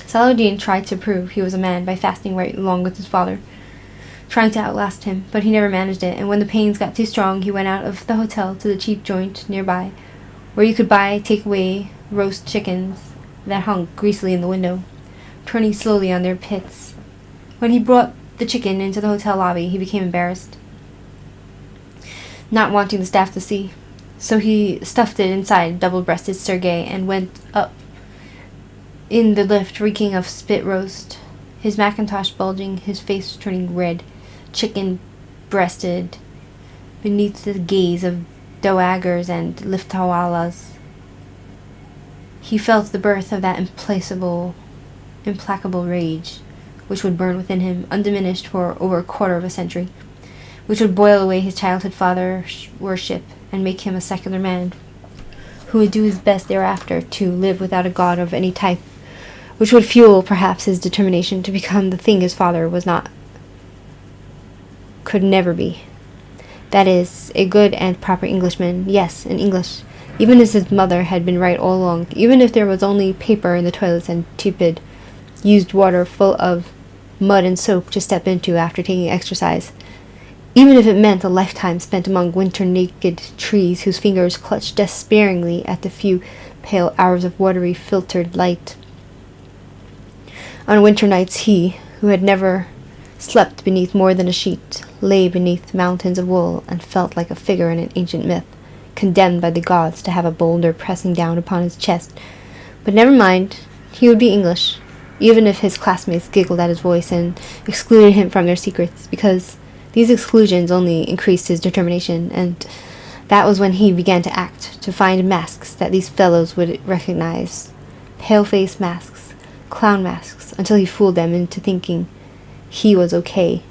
Saladin tried to prove he was a man by fasting right along with his father, trying to outlast him, but he never managed it, and when the pains got too strong he went out of the hotel to the cheap joint nearby, where you could buy takeaway roast chickens that hung greasily in the window, turning slowly on their pits. When he brought the chicken into the hotel lobby, he became embarrassed, not wanting the staff to see. So he stuffed it inside double-breasted Sergei and went up in the lift reeking of spit roast, his mackintosh bulging, his face turning red, chicken-breasted, beneath the gaze of doagers and liftawalas. He felt the birth of that implacable rage, which would burn within him, undiminished for over a quarter of a century, which would boil away his childhood father worship and make him a secular man, who would do his best thereafter to live without a god of any type, which would fuel perhaps his determination to become the thing his father was not, could never be. That is, a good and proper Englishman, yes, in English, even as his mother had been right all along, even if there was only paper in the toilets and tepid, used water full of mud and soap to step into after taking exercise, even if it meant a lifetime spent among winter-naked trees whose fingers clutched despairingly at the few pale hours of watery filtered light. On winter nights he, who had never slept beneath more than a sheet, lay beneath mountains of wool and felt like a figure in an ancient myth, condemned by the gods to have a boulder pressing down upon his chest. But never mind, he would be English, even if his classmates giggled at his voice and excluded him from their secrets, because these exclusions only increased his determination, and that was when he began to act, to find masks that these fellows would recognize, pale-faced masks, clown masks, until he fooled them into thinking he was okay.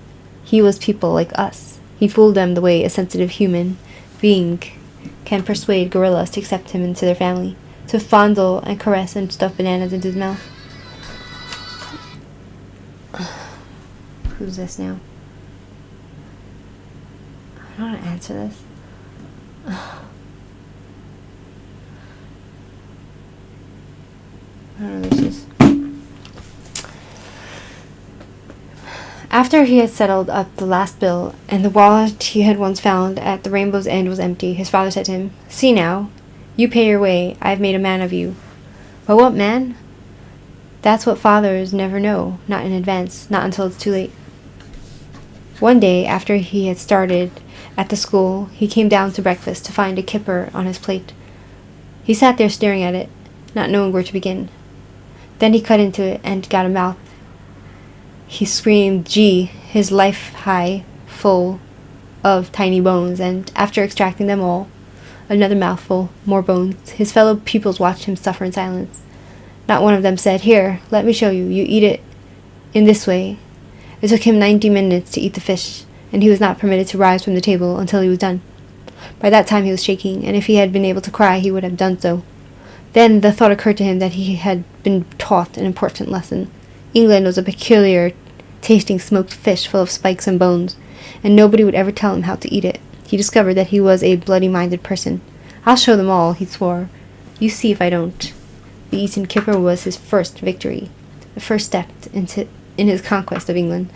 He was people like us. He fooled them the way a sensitive human being can persuade gorillas to accept him into their family, to fondle and caress and stuff bananas into his mouth. Who's this now? I don't want to answer this. I don't know who this is. After he had settled up the last bill, and the wallet he had once found at the rainbow's end was empty, his father said to him, "See now, you pay your way. I have made a man of you." "But what man?" "That's what fathers never know, not in advance, not until it's too late." One day, after he had started at the school, he came down to breakfast to find a kipper on his plate. He sat there staring at it, not knowing where to begin. Then he cut into it and got a mouth. He screamed, "Gee," his life high, full of tiny bones, and after extracting them all, another mouthful, more bones. His fellow pupils watched him suffer in silence. Not one of them said, "Here, let me show you. You eat it in this way." It took him 90 minutes to eat the fish, and he was not permitted to rise from the table until he was done. By that time he was shaking, and if he had been able to cry, he would have done so. Then the thought occurred to him that he had been taught an important lesson. England was a peculiar tasting smoked fish full of spikes and bones, and nobody would ever tell him how to eat it. He discovered that he was a bloody-minded person. "I'll show them all," he swore. "You see if I don't." The eaten kipper was his first victory, the first step in his conquest of England.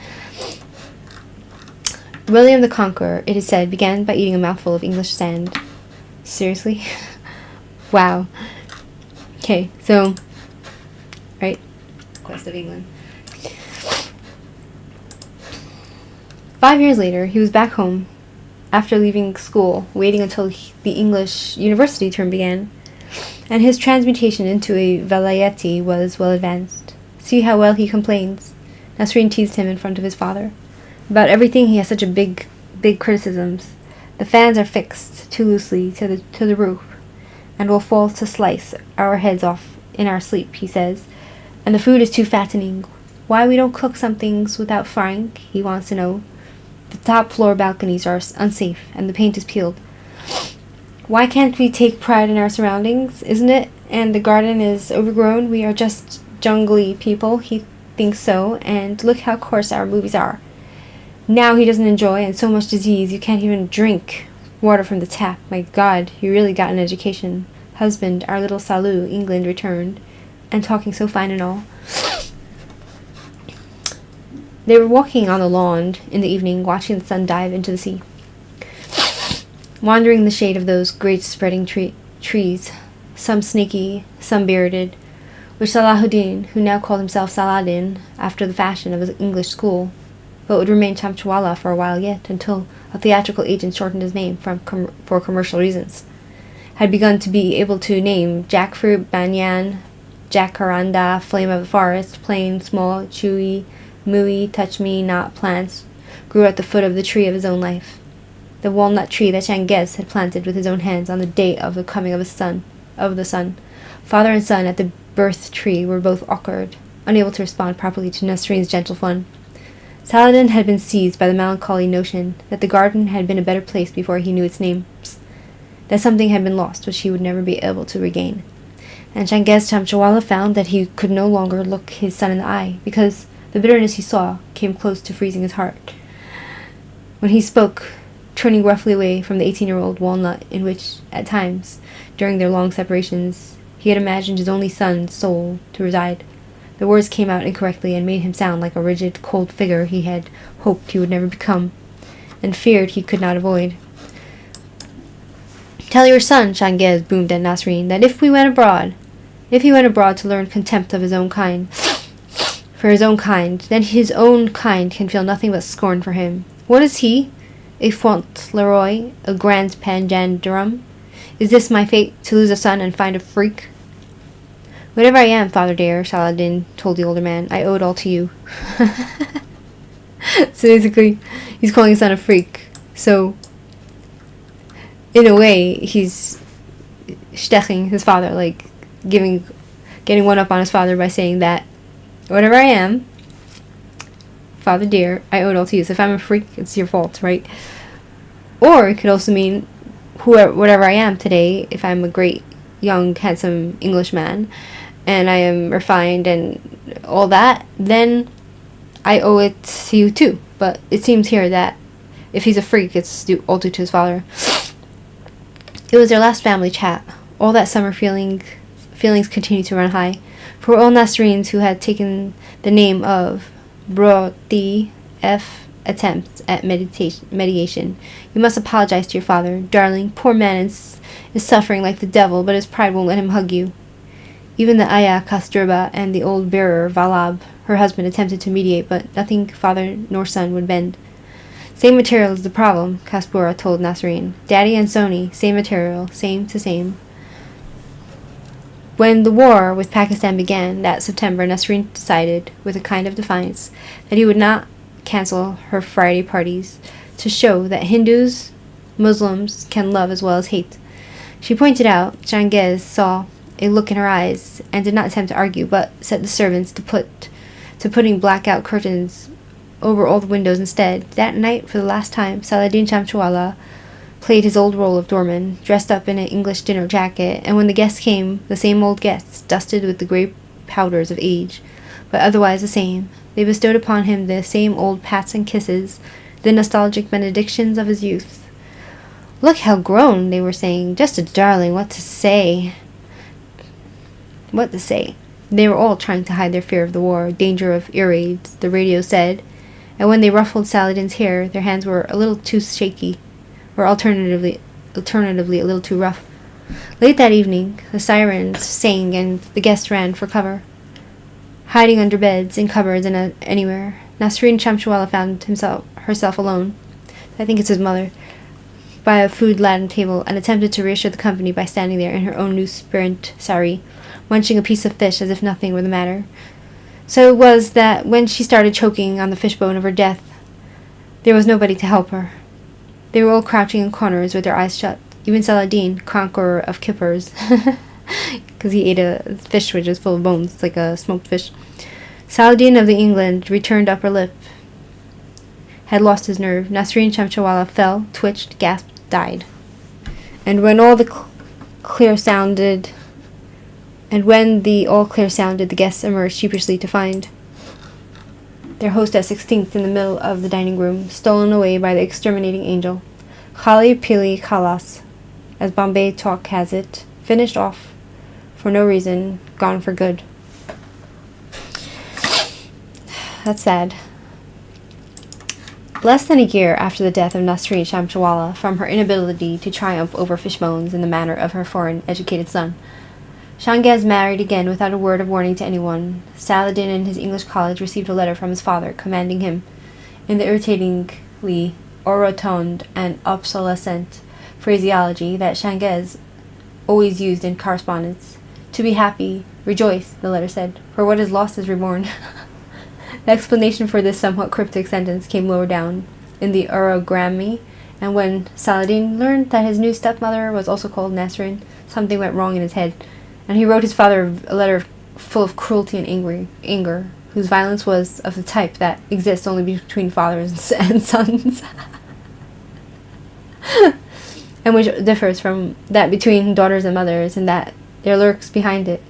William the Conqueror, it is said, began by eating a mouthful of English sand. Seriously? Wow. Okay, so, right? Conquest of England. 5 years later, he was back home after leaving school, waiting until the English university term began, and his transmutation into a Velayeti was well advanced. "See how well he complains." Nasreen teased him in front of his father. "About everything he has such a big criticisms. The fans are fixed too loosely to the roof, and will fall to slice our heads off in our sleep," he says. "And the food is too fattening. Why we don't cook some things without frying, he wants to know." The top floor balconies are unsafe, and the paint is peeled. Why can't we take pride in our surroundings, isn't it? And the garden is overgrown. We are just jungly people. He thinks so, and look how coarse our movies are. Now he doesn't enjoy, and so much disease, you can't even drink water from the tap. My God, you really got an education. Husband, our little Salut, England returned, and talking so fine and all. They were walking on the lawn in the evening, watching the sun dive into the sea, wandering in the shade of those great spreading trees, some snaky, some bearded, which Salahuddin, who now called himself Saladin, after the fashion of his English school, but would remain Chamchwala for a while yet, until a theatrical agent shortened his name for commercial reasons, had begun to be able to name jackfruit, banyan, jacaranda, flame of the forest, plain, small, chewy, mooey, touch-me-not plants grew at the foot of the tree of his own life, the walnut tree that Changiz had planted with his own hands on the day of the coming of the sun. Father and son at the birth tree were both awkward, unable to respond properly to Nasreen's gentle fun. Saladin had been seized by the melancholy notion that the garden had been a better place before he knew its name, that something had been lost which he would never be able to regain. And Changiz Chamchawala found that he could no longer look his son in the eye, because the bitterness he saw came close to freezing his heart. When he spoke, turning roughly away from the 18-year-old walnut in which, at times, during their long separations, he had imagined his only son's soul to reside, the words came out incorrectly and made him sound like a rigid, cold figure he had hoped he would never become, and feared he could not avoid. Tell your son, Changiz boomed at Nasreen, that if he went abroad to learn contempt of his own kind, for his own kind, then his own kind can feel nothing but scorn for him. What is he? A Fauntleroy, a grand panjandarum? Is this my fate, to lose a son and find a freak? Whatever I am, father dear, Saladin told the older man, I owe it all to you. So basically, he's calling his son a freak. So, in a way, he's steching his father, like getting one up on his father by saying that, whatever I am, father dear, I owe it all to you. So if I'm a freak, it's your fault, right? Or it could also mean whatever I am today, if I'm a great, young, handsome Englishman, and I am refined and all that, then I owe it to you too. But it seems here that if he's a freak, it's all due to his father. It was their last family chat. All that summer feelings continued to run high. For all Nasreens who had taken the name of Broti F attempts at mediation, you must apologize to your father. Darling, poor man is suffering like the devil, but his pride won't let him hug you. Even the Ayah Kasturba and the old bearer Valab, her husband, attempted to mediate, but nothing father nor son would bend. Same material is the problem, Kaspura told Nasreen. Daddy and Sony, same material, same to same. When the war with Pakistan began that September, Nasreen decided, with a kind of defiance, that he would not cancel her Friday parties, to show that Hindus, Muslims can love as well as hate. She pointed out Changiz saw a look in her eyes and did not attempt to argue, but set the servants to putting blackout curtains over all the windows instead. That night, for the last time, Saladin Chamchwala played his old role of doorman, dressed up in an English dinner jacket, and when the guests came, the same old guests, dusted with the grey powders of age, but otherwise the same, they bestowed upon him the same old pats and kisses, the nostalgic benedictions of his youth. Look how grown, they were saying. Just a darling, what to say? They were all trying to hide their fear of the war, danger of ear raids, the radio said, and when they ruffled Saladin's hair, their hands were a little too shaky, or alternatively a little too rough. Late that evening, the sirens sang and the guests ran for cover, hiding under beds, in cupboards, and anywhere. Nasreen Chamchwala found herself alone, I think it's his mother, by a food-laden table, and attempted to reassure the company by standing there in her own newsprint sari, munching a piece of fish as if nothing were the matter. So it was that when she started choking on the fishbone of her death, there was nobody to help her. They were all crouching in corners with their eyes shut. Even Saladin, conqueror of kippers, because he ate a fish which was full of bones. It's like a smoked fish. Saladin of the England returned upper lip had lost his nerve. Nasreen Shamshawala fell, twitched, gasped, died. And when all the clear sounded, the guests emerged sheepishly to find their hostess extinct in the middle of the dining room, stolen away by the exterminating angel. Khali Pili Khalas, as Bombay talk has it, finished off for no reason, gone for good. That's sad. Less than a year after the death of Nasreen Shamshawala, from her inability to triumph over fishbones in the manner of her foreign-educated son, Shangez married again without a word of warning to anyone. Saladin in his English college received a letter from his father commanding him, in the irritatingly orotund and obsolescent phraseology that Shangez always used in correspondence, to be happy, rejoice, the letter said, for what is lost is reborn. The explanation for this somewhat cryptic sentence came lower down in the orogrammy, and when Saladin learned that his new stepmother was also called Nasrin, something went wrong in his head, and he wrote his father a letter full of cruelty and anger, whose violence was of the type that exists only between fathers and sons, and which differs from that between daughters and mothers, in that there lurks behind it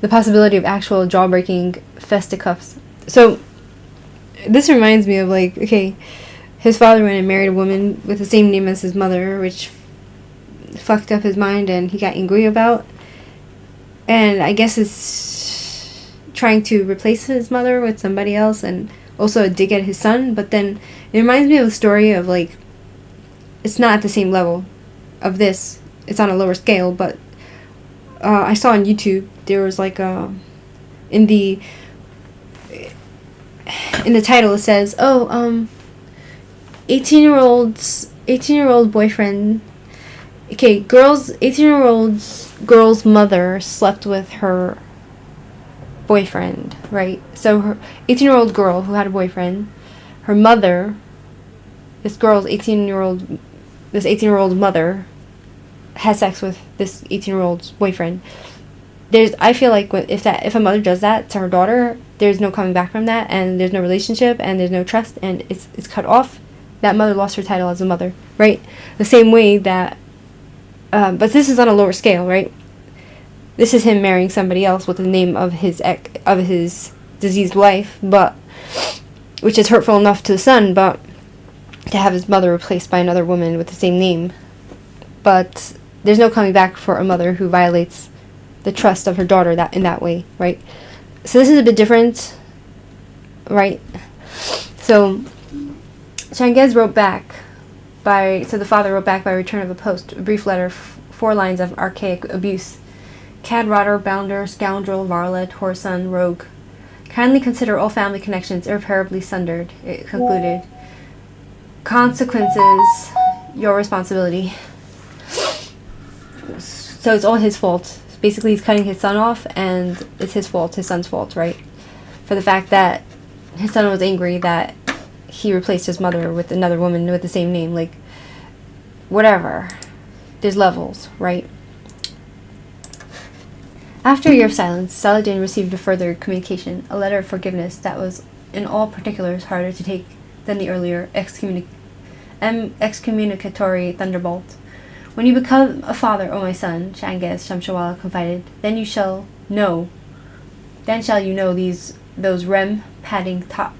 the possibility of actual jaw-breaking fisticuffs. So, this reminds me of, like, okay, his father went and married a woman with the same name as his mother, which fucked up his mind and he got angry about. And I guess it's trying to replace his mother with somebody else and also a dig at his son. But then it reminds me of the story of, like, it's not at the same level of this. It's on a lower scale, but I saw on YouTube there was, like, in the title it says, 18-year-old boyfriend. Okay, 18-year-old girl's mother slept with her boyfriend, right? So her 18-year-old girl who had a boyfriend, her mother, this 18-year-old mother has sex with this 18-year-old's boyfriend. I feel like if a mother does that to her daughter, there's no coming back from that, and there's no relationship, and there's no trust, and it's cut off. That mother lost her title as a mother, right? The same way that, but this is on a lower scale, right? This is him marrying somebody else with the name of his deceased wife, but which is hurtful enough to the son, but to have his mother replaced by another woman with the same name. But there's no coming back for a mother who violates the trust of her daughter in that way, right? So this is a bit different, right? So Shangez wrote back the father wrote back by return of the post, a brief letter, 4 lines of archaic abuse. Cad, rotter, bounder, scoundrel, varlet, whoreson, rogue. Kindly consider all family connections irreparably sundered, it concluded. Consequences, your responsibility. So it's all his fault. Basically, he's cutting his son off, and it's his fault, his son's fault, right? For the fact that his son was angry that he replaced his mother with another woman with the same name. Like, whatever. There's levels, right? After a year of silence, Saladin received a further communication, a letter of forgiveness that was in all particulars harder to take than the earlier excommunicatory thunderbolt. When you become a father, O my son, Shangez Shamshawala confided, then shall you know those rem padding top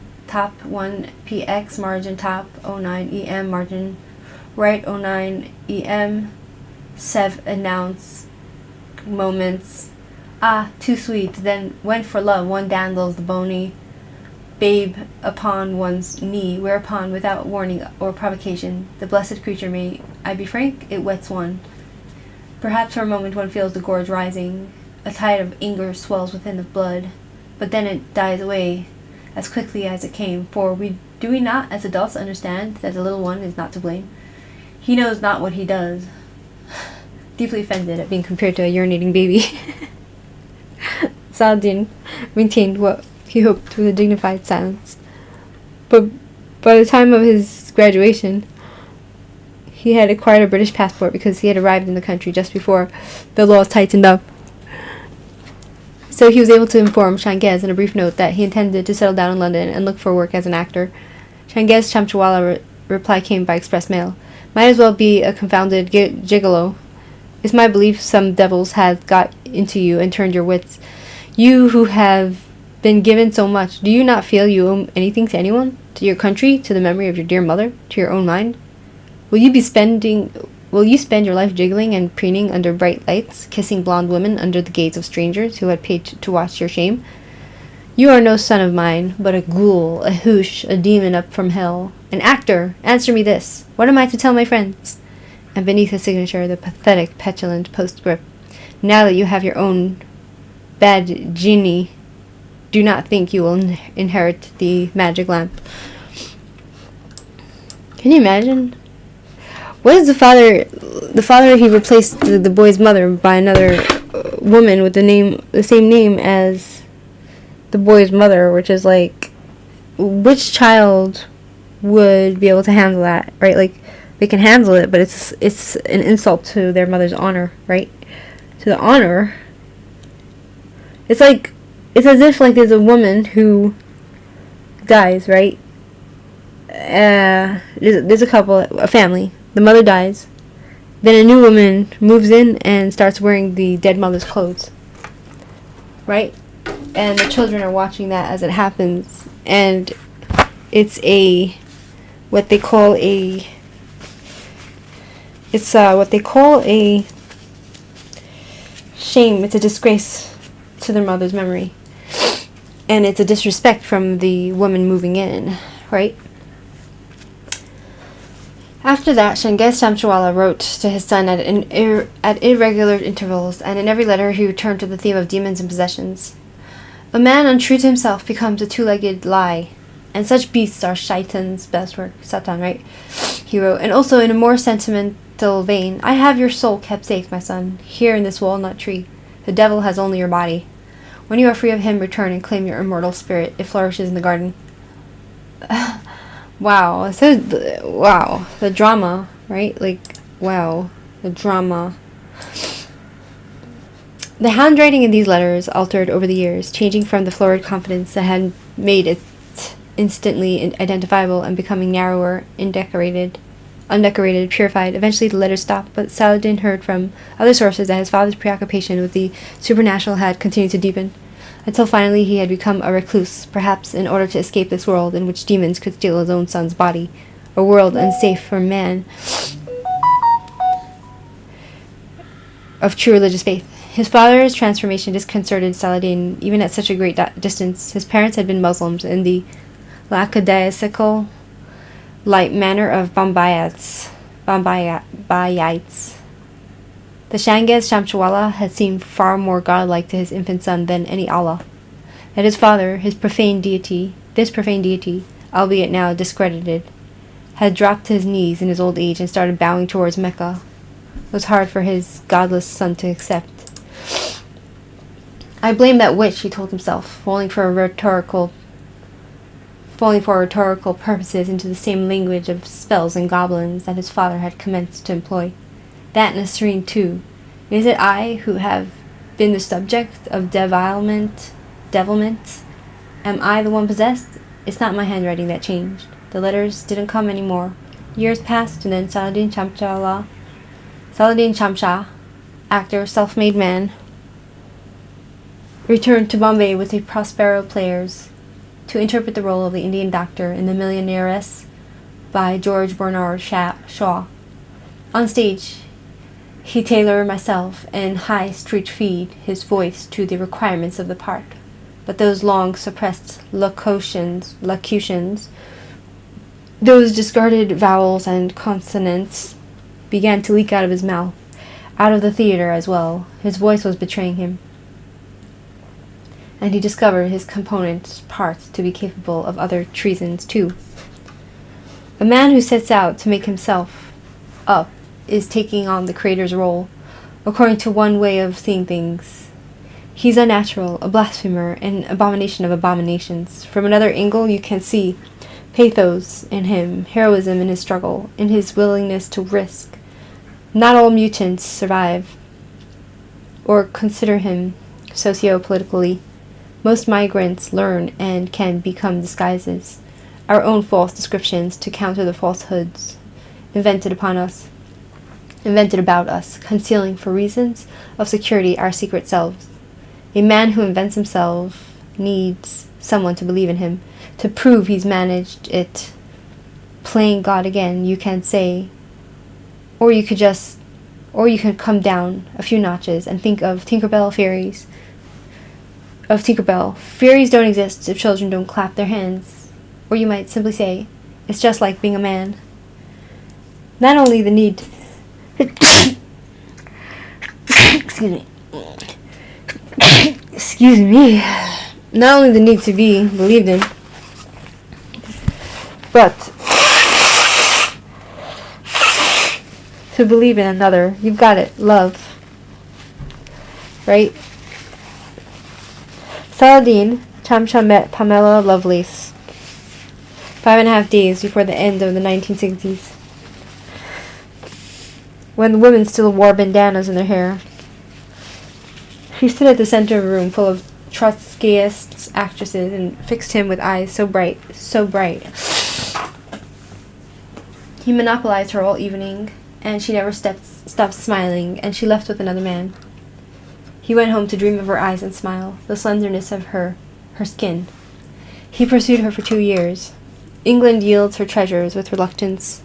1 px margin top 09 em margin right 09 em sev announce moments too sweet. Then went for love one dandles the bony babe upon one's knee, whereupon, without warning or provocation, the blessed creature, may I be frank, it wets one. Perhaps for a moment one feels the gorge rising, a tide of anger swells within the blood, but then it dies away as quickly as it came, for do we not as adults understand that the little one is not to blame? He knows not what he does. Deeply offended at being compared to a urinating baby, Saladin maintained what he hoped with a dignified silence. But by the time of his graduation, he had acquired a British passport because he had arrived in the country just before the laws tightened up. So he was able to inform Shangez in a brief note that he intended to settle down in London and look for work as an actor. Shanghai's Chamchawala reply came by express mail. Might as well be a confounded gigolo. It's my belief some devils have got into you and turned your wits. You who have been given so much, do you not feel you owe anything to anyone? To your country? To the memory of your dear mother? To your own mind? Will you spend your life jiggling and preening under bright lights, kissing blonde women under the gaze of strangers who had paid to watch your shame? You are no son of mine, but a ghoul, a hoosh, a demon up from hell. An actor! Answer me this. What am I to tell my friends? And beneath his signature, the pathetic, petulant postscript. Now that you have your own bad genie, do not think you will inherit the magic lamp. Can you imagine? What is the father? The father, he replaced the boy's mother by another woman with the same name as the boy's mother, which is like, which child would be able to handle that, right? Like, they can handle it, but it's an insult to their mother's honor, right? To the honor. It's like, it's as if like there's a woman who dies, right? There's a couple, a family. The mother dies. Then a new woman moves in and starts wearing the dead mother's clothes, right? And the children are watching that as it happens, and it's what they call a shame. It's a disgrace to their mother's memory, and it's a disrespect from the woman moving in, right? After that, Shanghai's Chamchawala wrote to his son at irregular intervals, and in every letter he returned to the theme of demons and possessions. A man untrue to himself becomes a two-legged lie, and such beasts are Shaitan's best work. Satan, right? He wrote, and also in a more sentimental vein, I have your soul kept safe, my son, here in this walnut tree. The devil has only your body. When you are free of him, return and claim your immortal spirit. It flourishes in the garden. Wow. Wow. The drama, right? Like, wow. The drama. The handwriting in these letters altered over the years, changing from the florid confidence that had made it instantly identifiable and becoming narrower, undecorated, purified. Eventually the letters stopped, but Saladin heard from other sources that his father's preoccupation with the supernatural had continued to deepen, until finally he had become a recluse, perhaps in order to escape this world in which demons could steal his own son's body, a world unsafe for man of true religious faith. His father's transformation disconcerted Saladin, even at such a great distance. His parents had been Muslims in the lackadaisical light manner of Bombayites. The Shanghai's Chamchawala had seemed far more godlike to his infant son than any Allah. And his father, this profane deity, albeit now discredited, had dropped to his knees in his old age and started bowing towards Mecca. It was hard for his godless son to accept. I blame that witch, he told himself, falling for rhetorical purposes into the same language of spells and goblins that his father had commenced to employ. That Nasreen too. Is it I who have been the subject of devilment? Am I the one possessed? It's not my handwriting that changed. The letters didn't come any more. Years passed, and then Saladin Chamshah, actor, self-made man, returned to Bombay with a Prospero Players to interpret the role of the Indian doctor in The Millionairess by George Bernard Shaw. On stage, he tailored myself and high street feed his voice to the requirements of the part. But those long suppressed locutions, those discarded vowels and consonants began to leak out of his mouth, out of the theater as well. His voice was betraying him, and he discovered his component parts to be capable of other treasons too. A man who sets out to make himself up is taking on the creator's role, according to one way of seeing things. He's unnatural, a blasphemer, an abomination of abominations. From another angle, you can see pathos in him, heroism in his struggle, in his willingness to risk. Not all mutants survive or consider him socio-politically. Most migrants learn and can become disguises. our own false descriptions to counter the falsehoods invented about us, concealing for reasons of security our secret selves. A man who invents himself needs someone to believe in him, to prove he's managed it. Playing God again, you can say, or you can come down a few notches and think of Tinkerbell fairies. Fairies don't exist if children don't clap their hands. Or you might simply say, it's just like being a man. Not only the need excuse me. Not only the need to be believed in, but to believe in another. You've got it. Love. Right? Saladin Chamcha met Pamela Lovelace 5.5 days before the end of the 1960s, when the women still wore bandanas in their hair. She stood at the center of a room full of Trotskyist actresses and fixed him with eyes so bright, so bright. He monopolized her all evening, and she never stopped smiling, and she left with another man. He went home to dream of her eyes and smile, the slenderness of her skin. He pursued her for 2 years. England yields her treasures with reluctance.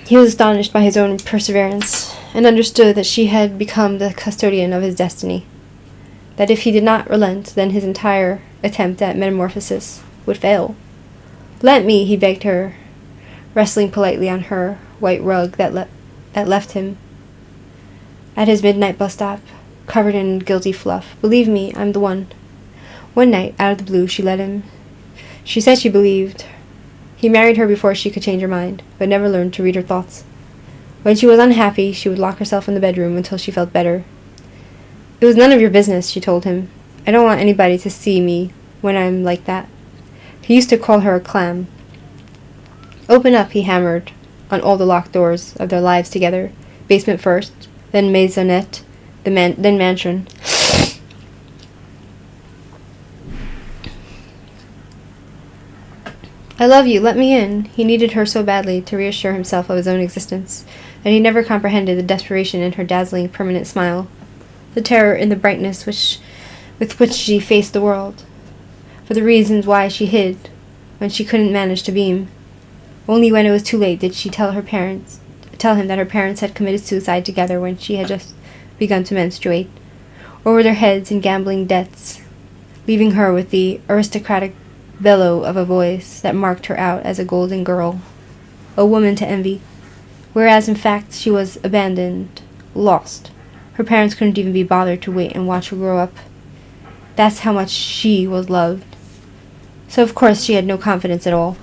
He was astonished by his own perseverance, and understood that she had become the custodian of his destiny. That if he did not relent, then his entire attempt at metamorphosis would fail. Let me, he begged her, wrestling politely on her white rug that left him at his midnight bus stop, covered in guilty fluff. Believe me, I'm the one. One night, out of the blue, she let him. She said she believed. He married her before she could change her mind, but never learned to read her thoughts. When she was unhappy, she would lock herself in the bedroom until she felt better. It was none of your business, she told him. I don't want anybody to see me when I'm like that. He used to call her a clam. Open up, he hammered on all the locked doors of their lives together. Basement first, then maisonette, then mansion. I love you, let me in. He needed her so badly to reassure himself of his own existence, and he never comprehended the desperation in her dazzling, permanent smile, the terror in the brightness with which she faced the world, for the reasons why she hid when she couldn't manage to beam. Only when it was too late did she tell him that her parents had committed suicide together when she had just begun to menstruate, over their heads in gambling debts, leaving her with the aristocratic bellow of a voice that marked her out as a golden girl, a woman to envy, whereas in fact she was abandoned, lost. Her parents couldn't even be bothered to wait and watch her grow up. That's how much she was loved. So of course she had no confidence at all,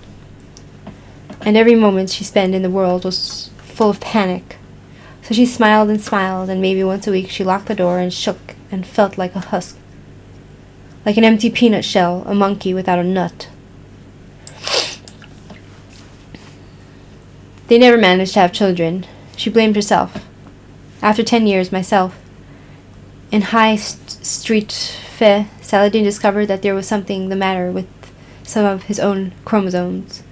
and every moment she spent in the world was full of panic. So she smiled, and maybe once a week she locked the door and shook and felt like a husk, like an empty peanut shell, a monkey without a nut. They never managed to have children. She blamed herself. After 10 years, myself. In High Street Fe, Saladin discovered that there was something the matter with some of his own chromosomes.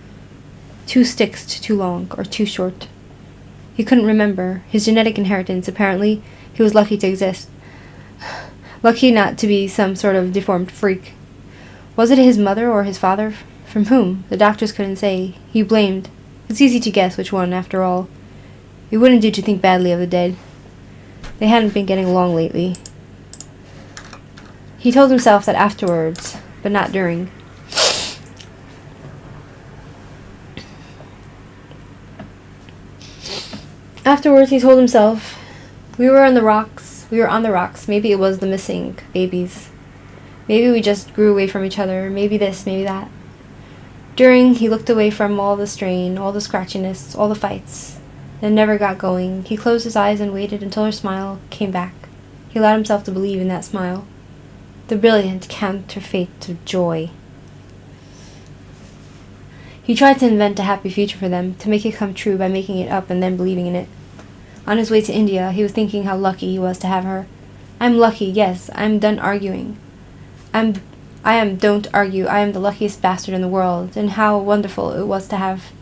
2 sticks too long or too short. He couldn't remember. His genetic inheritance, apparently, he was lucky to exist. Lucky not to be some sort of deformed freak. Was it his mother or his father? From whom? The doctors couldn't say. He blamed. It's easy to guess which one, after all. It wouldn't do to think badly of the dead. They hadn't been getting along lately. He told himself that afterwards, but not during. Afterwards, he told himself, we were on the rocks. Maybe it was the missing babies. Maybe we just grew away from each other. Maybe this, maybe that. During, he looked away from all the strain, all the scratchiness, all the fights, and never got going. He closed his eyes and waited until her smile came back. He allowed himself to believe in that smile. The brilliant counterfeit of joy. He tried to invent a happy future for them, to make it come true by making it up and then believing in it. On his way to India, he was thinking how lucky he was to have her. I'm lucky, yes, I'm done arguing. I'm Don't argue, I am the luckiest bastard in the world, and how wonderful it was to have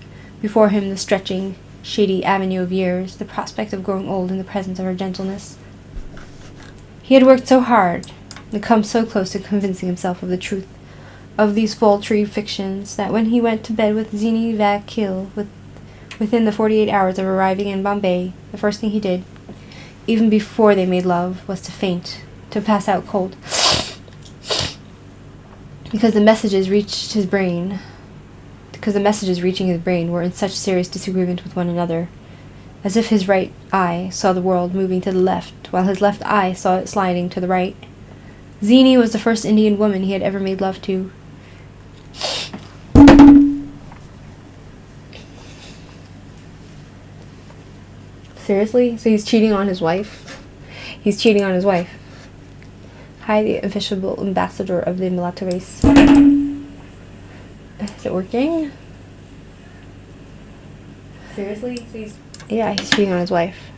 before him the stretching, shady avenue of years, the prospect of growing old in the presence of her gentleness. He had worked so hard, and come so close to convincing himself of the truth of these paltry fictions, that when he went to bed with Zini Vakil, within the 48 hours of arriving in Bombay, the first thing he did, even before they made love, was to faint, to pass out cold, because the messages reaching his brain were in such serious disagreement with one another, as if his right eye saw the world moving to the left, while his left eye saw it sliding to the right. Zini was the first Indian woman he had ever made love to. Seriously? So he's cheating on his wife? He's cheating on his wife. Hi, the official ambassador of the mulatto race. Is it working? Seriously? So he's cheating on his wife.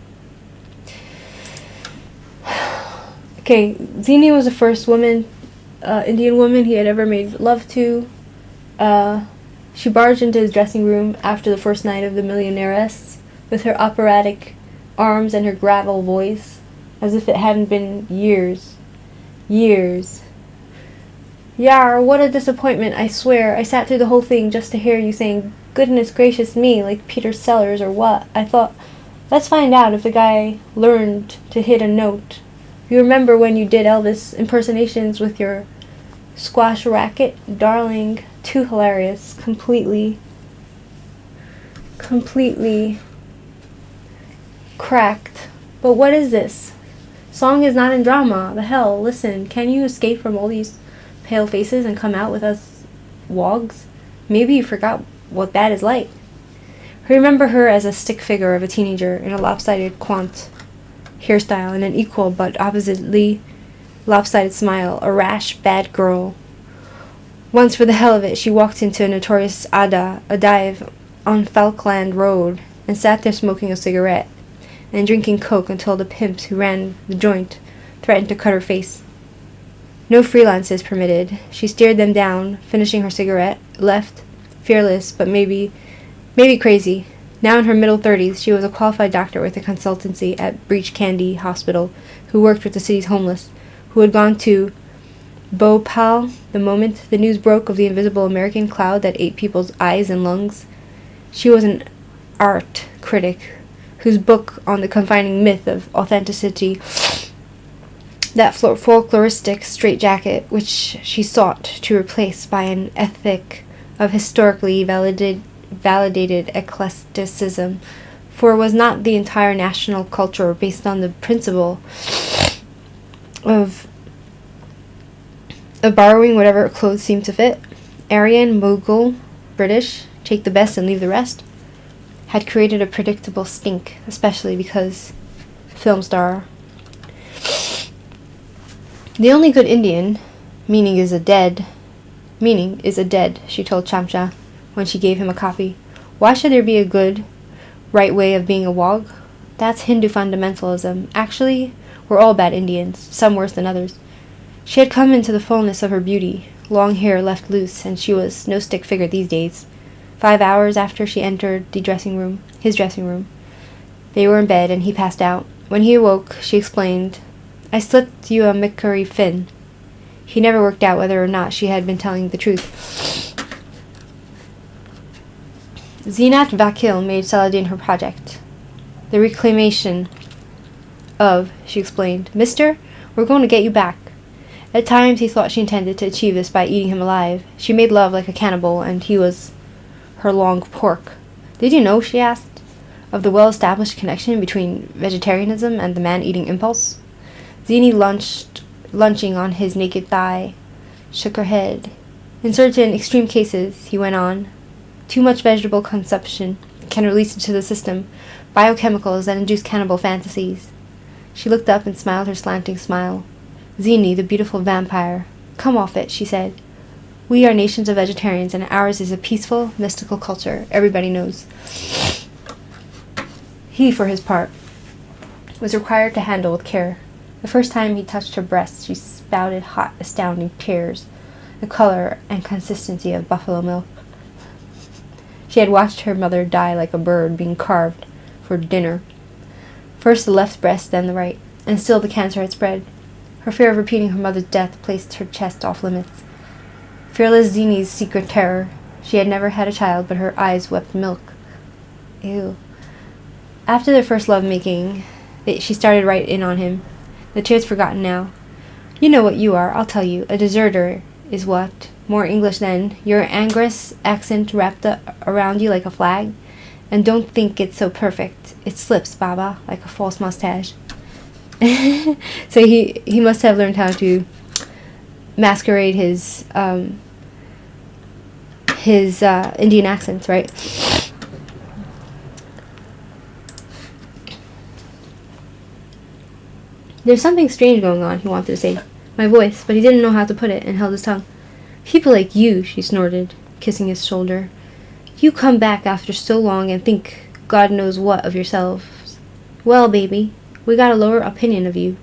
Okay, Zini was the first Indian woman he had ever made love to. She barged into his dressing room after the first night of the Millionairess, with her operatic arms and her gravel voice, as if it hadn't been years. Yar, what a disappointment, I swear. I sat through the whole thing just to hear you saying, goodness gracious me, like Peter Sellers or what. I thought, let's find out if the guy learned to hit a note. You remember when you did Elvis impersonations with your squash racket? Darling, too hilarious. Completely cracked. But what is this? Song is not in drama. The hell, listen, can you escape from all these pale faces and come out with us wogs? Maybe you forgot what that is like. I remember her as a stick figure of a teenager in a lopsided quant hairstyle and an equal but oppositely lopsided smile, a rash, bad girl. Once, for the hell of it, she walked into a notorious a dive on Falkland Road and sat there smoking a cigarette and drinking coke until the pimps who ran the joint threatened to cut her face. No freelances permitted. She stared them down, finishing her cigarette, left, fearless, but maybe crazy. Now in her middle 30s, she was a qualified doctor with a consultancy at Breach Candy Hospital, who worked with the city's homeless, who had gone to Bhopal the moment the news broke of the invisible American cloud that ate people's eyes and lungs. She was an art critic, whose book on the confining myth of authenticity, that folkloristic straitjacket which she sought to replace by an ethic of historically validated eclecticism, for was not the entire national culture based on the principle of borrowing whatever clothes seemed to fit? Aryan, Mughal, British, take the best and leave the rest, had created a predictable stink, especially because film star. The only good Indian, meaning is a dead, she told Chamcha when she gave him a copy. Why should there be a good, right way of being a wog? That's Hindu fundamentalism. Actually, we're all bad Indians, some worse than others. She had come into the fullness of her beauty, long hair left loose, and she was no stick figure these days. 5 hours after she entered his dressing room, they were in bed, and he passed out. When he awoke, she explained, I slipped you a Mikuri fin. He never worked out whether or not she had been telling the truth. Zinat Vakil made Saladin her project. The reclamation of, she explained, Mister, we're going to get you back. At times he thought she intended to achieve this by eating him alive. She made love like a cannibal, and he was her long pork. Did you know, she asked, of the well-established connection between vegetarianism and the man-eating impulse? Zini lunching on his naked thigh, shook her head. In certain extreme cases, he went on, too much vegetable consumption can release into the system biochemicals that induce cannibal fantasies. She looked up and smiled her slanting smile. Zini, the beautiful vampire. Come off it, she said. We are nations of vegetarians, and ours is a peaceful, mystical culture. Everybody knows. He, for his part, was required to handle with care. The first time he touched her breasts, she spouted hot, astounding tears, the color and consistency of buffalo milk. She had watched her mother die like a bird being carved for dinner. First the left breast, then the right, and still the cancer had spread. Her fear of repeating her mother's death placed her chest off limits. Fearless Zini's secret terror. She had never had a child, but her eyes wept milk. Ew. After their first love-making, she started right in on him. The tears forgotten now. You know what you are, I'll tell you. A deserter is what? More English than your Angers accent wrapped around you like a flag? And don't think it's so perfect. It slips, Baba, like a false mustache. So he must have learned how to masquerade his Indian accents, right? There's something strange going on, he wanted to say. My voice, but he didn't know how to put it and held his tongue. People like you, she snorted, kissing his shoulder. You come back after so long and think God knows what of yourselves. Well, baby, we got a lower opinion of you.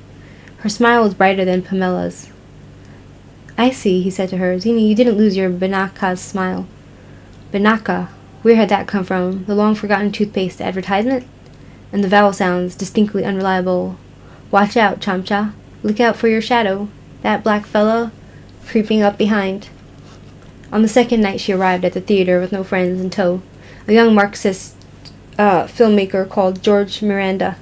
Her smile was brighter than Pamela's. I see, he said to her. Zini, you didn't lose your Banaka's smile. Banaka, where had that come from? The long-forgotten toothpaste advertisement? And the vowel sounds distinctly unreliable. Watch out, Chamcha. Look out for your shadow. That black fella creeping up behind. On the second night she arrived at the theater with no friends in tow. A young Marxist filmmaker called George Miranda.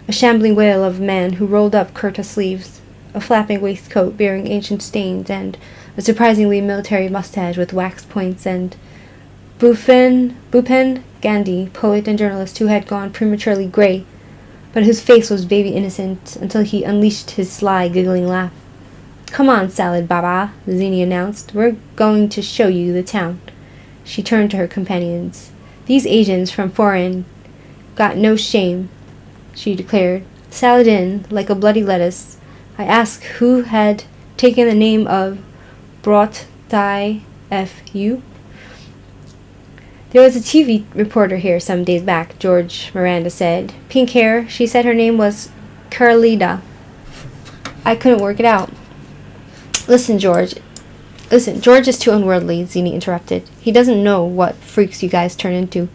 A shambling whale of a man who rolled up Kurta sleeves, a flapping waistcoat bearing ancient stains, and a surprisingly military mustache with waxed points, and Bhupen Gandhi, poet and journalist who had gone prematurely grey, but whose face was baby innocent until he unleashed his sly, giggling laugh. Come on, Salad Baba, Zini announced. We're going to show you the town. She turned to her companions. These Asians from foreign got no shame, she declared. Saladin, like a bloody lettuce. I asked who had taken the name of brought Thai F.U. There was a TV reporter here some days back, George Miranda said. Pink hair. She said her name was Carlida. I couldn't work it out. Listen, George is too unworldly, Zini interrupted. He doesn't know what freaks you guys turn into.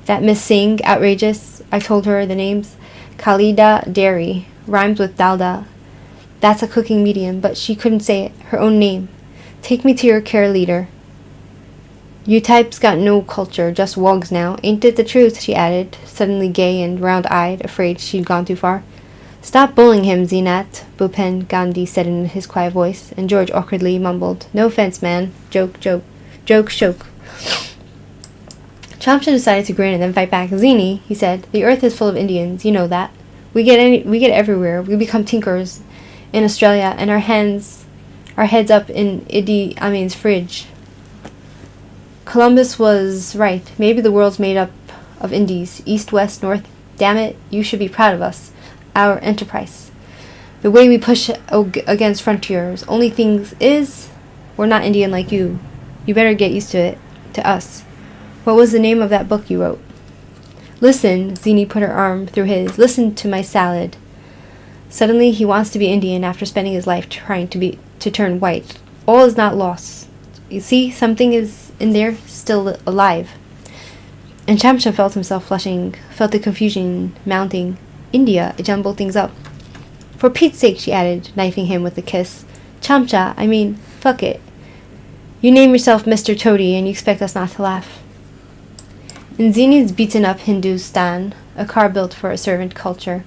That Miss Singh, outrageous. I told her the names. Khalida Dairy, rhymes with Dalda. That's a cooking medium, but she couldn't say it. Her own name. Take me to your care leader. You types got no culture, just wogs now. Ain't it the truth, she added, suddenly gay and round-eyed, afraid she'd gone too far. Stop bullying him, Zinat, Bhupen Gandhi said in his quiet voice, and George awkwardly mumbled, No offense, man. Joke, joke. Joke, shoke. Chamcha decided to grin and then fight back. Zini, he said, the earth is full of Indians, you know that. We get everywhere. We become tinkers in Australia, and our heads up in Idi Amin's fridge. Columbus was right. Maybe the world's made up of Indies, east, west, north. Damn it, you should be proud of us. Our enterprise. The way we push against frontiers. Only thing is, we're not Indian like you. You better get used to it. To us. What was the name of that book you wrote? Listen, Zini put her arm through his. Listen to my salad. Suddenly he wants to be Indian after spending his life trying to turn white. All is not lost. You see, something is in there still alive. And Chamcha felt himself flushing, felt the confusion mounting. India, it jumbled things up. For Pete's sake, she added, knifing him with a kiss. Chamcha, I mean, fuck it. You name yourself Mr. Toady and you expect us not to laugh. In Zini's beaten-up Hindustan, a car built for a servant culture,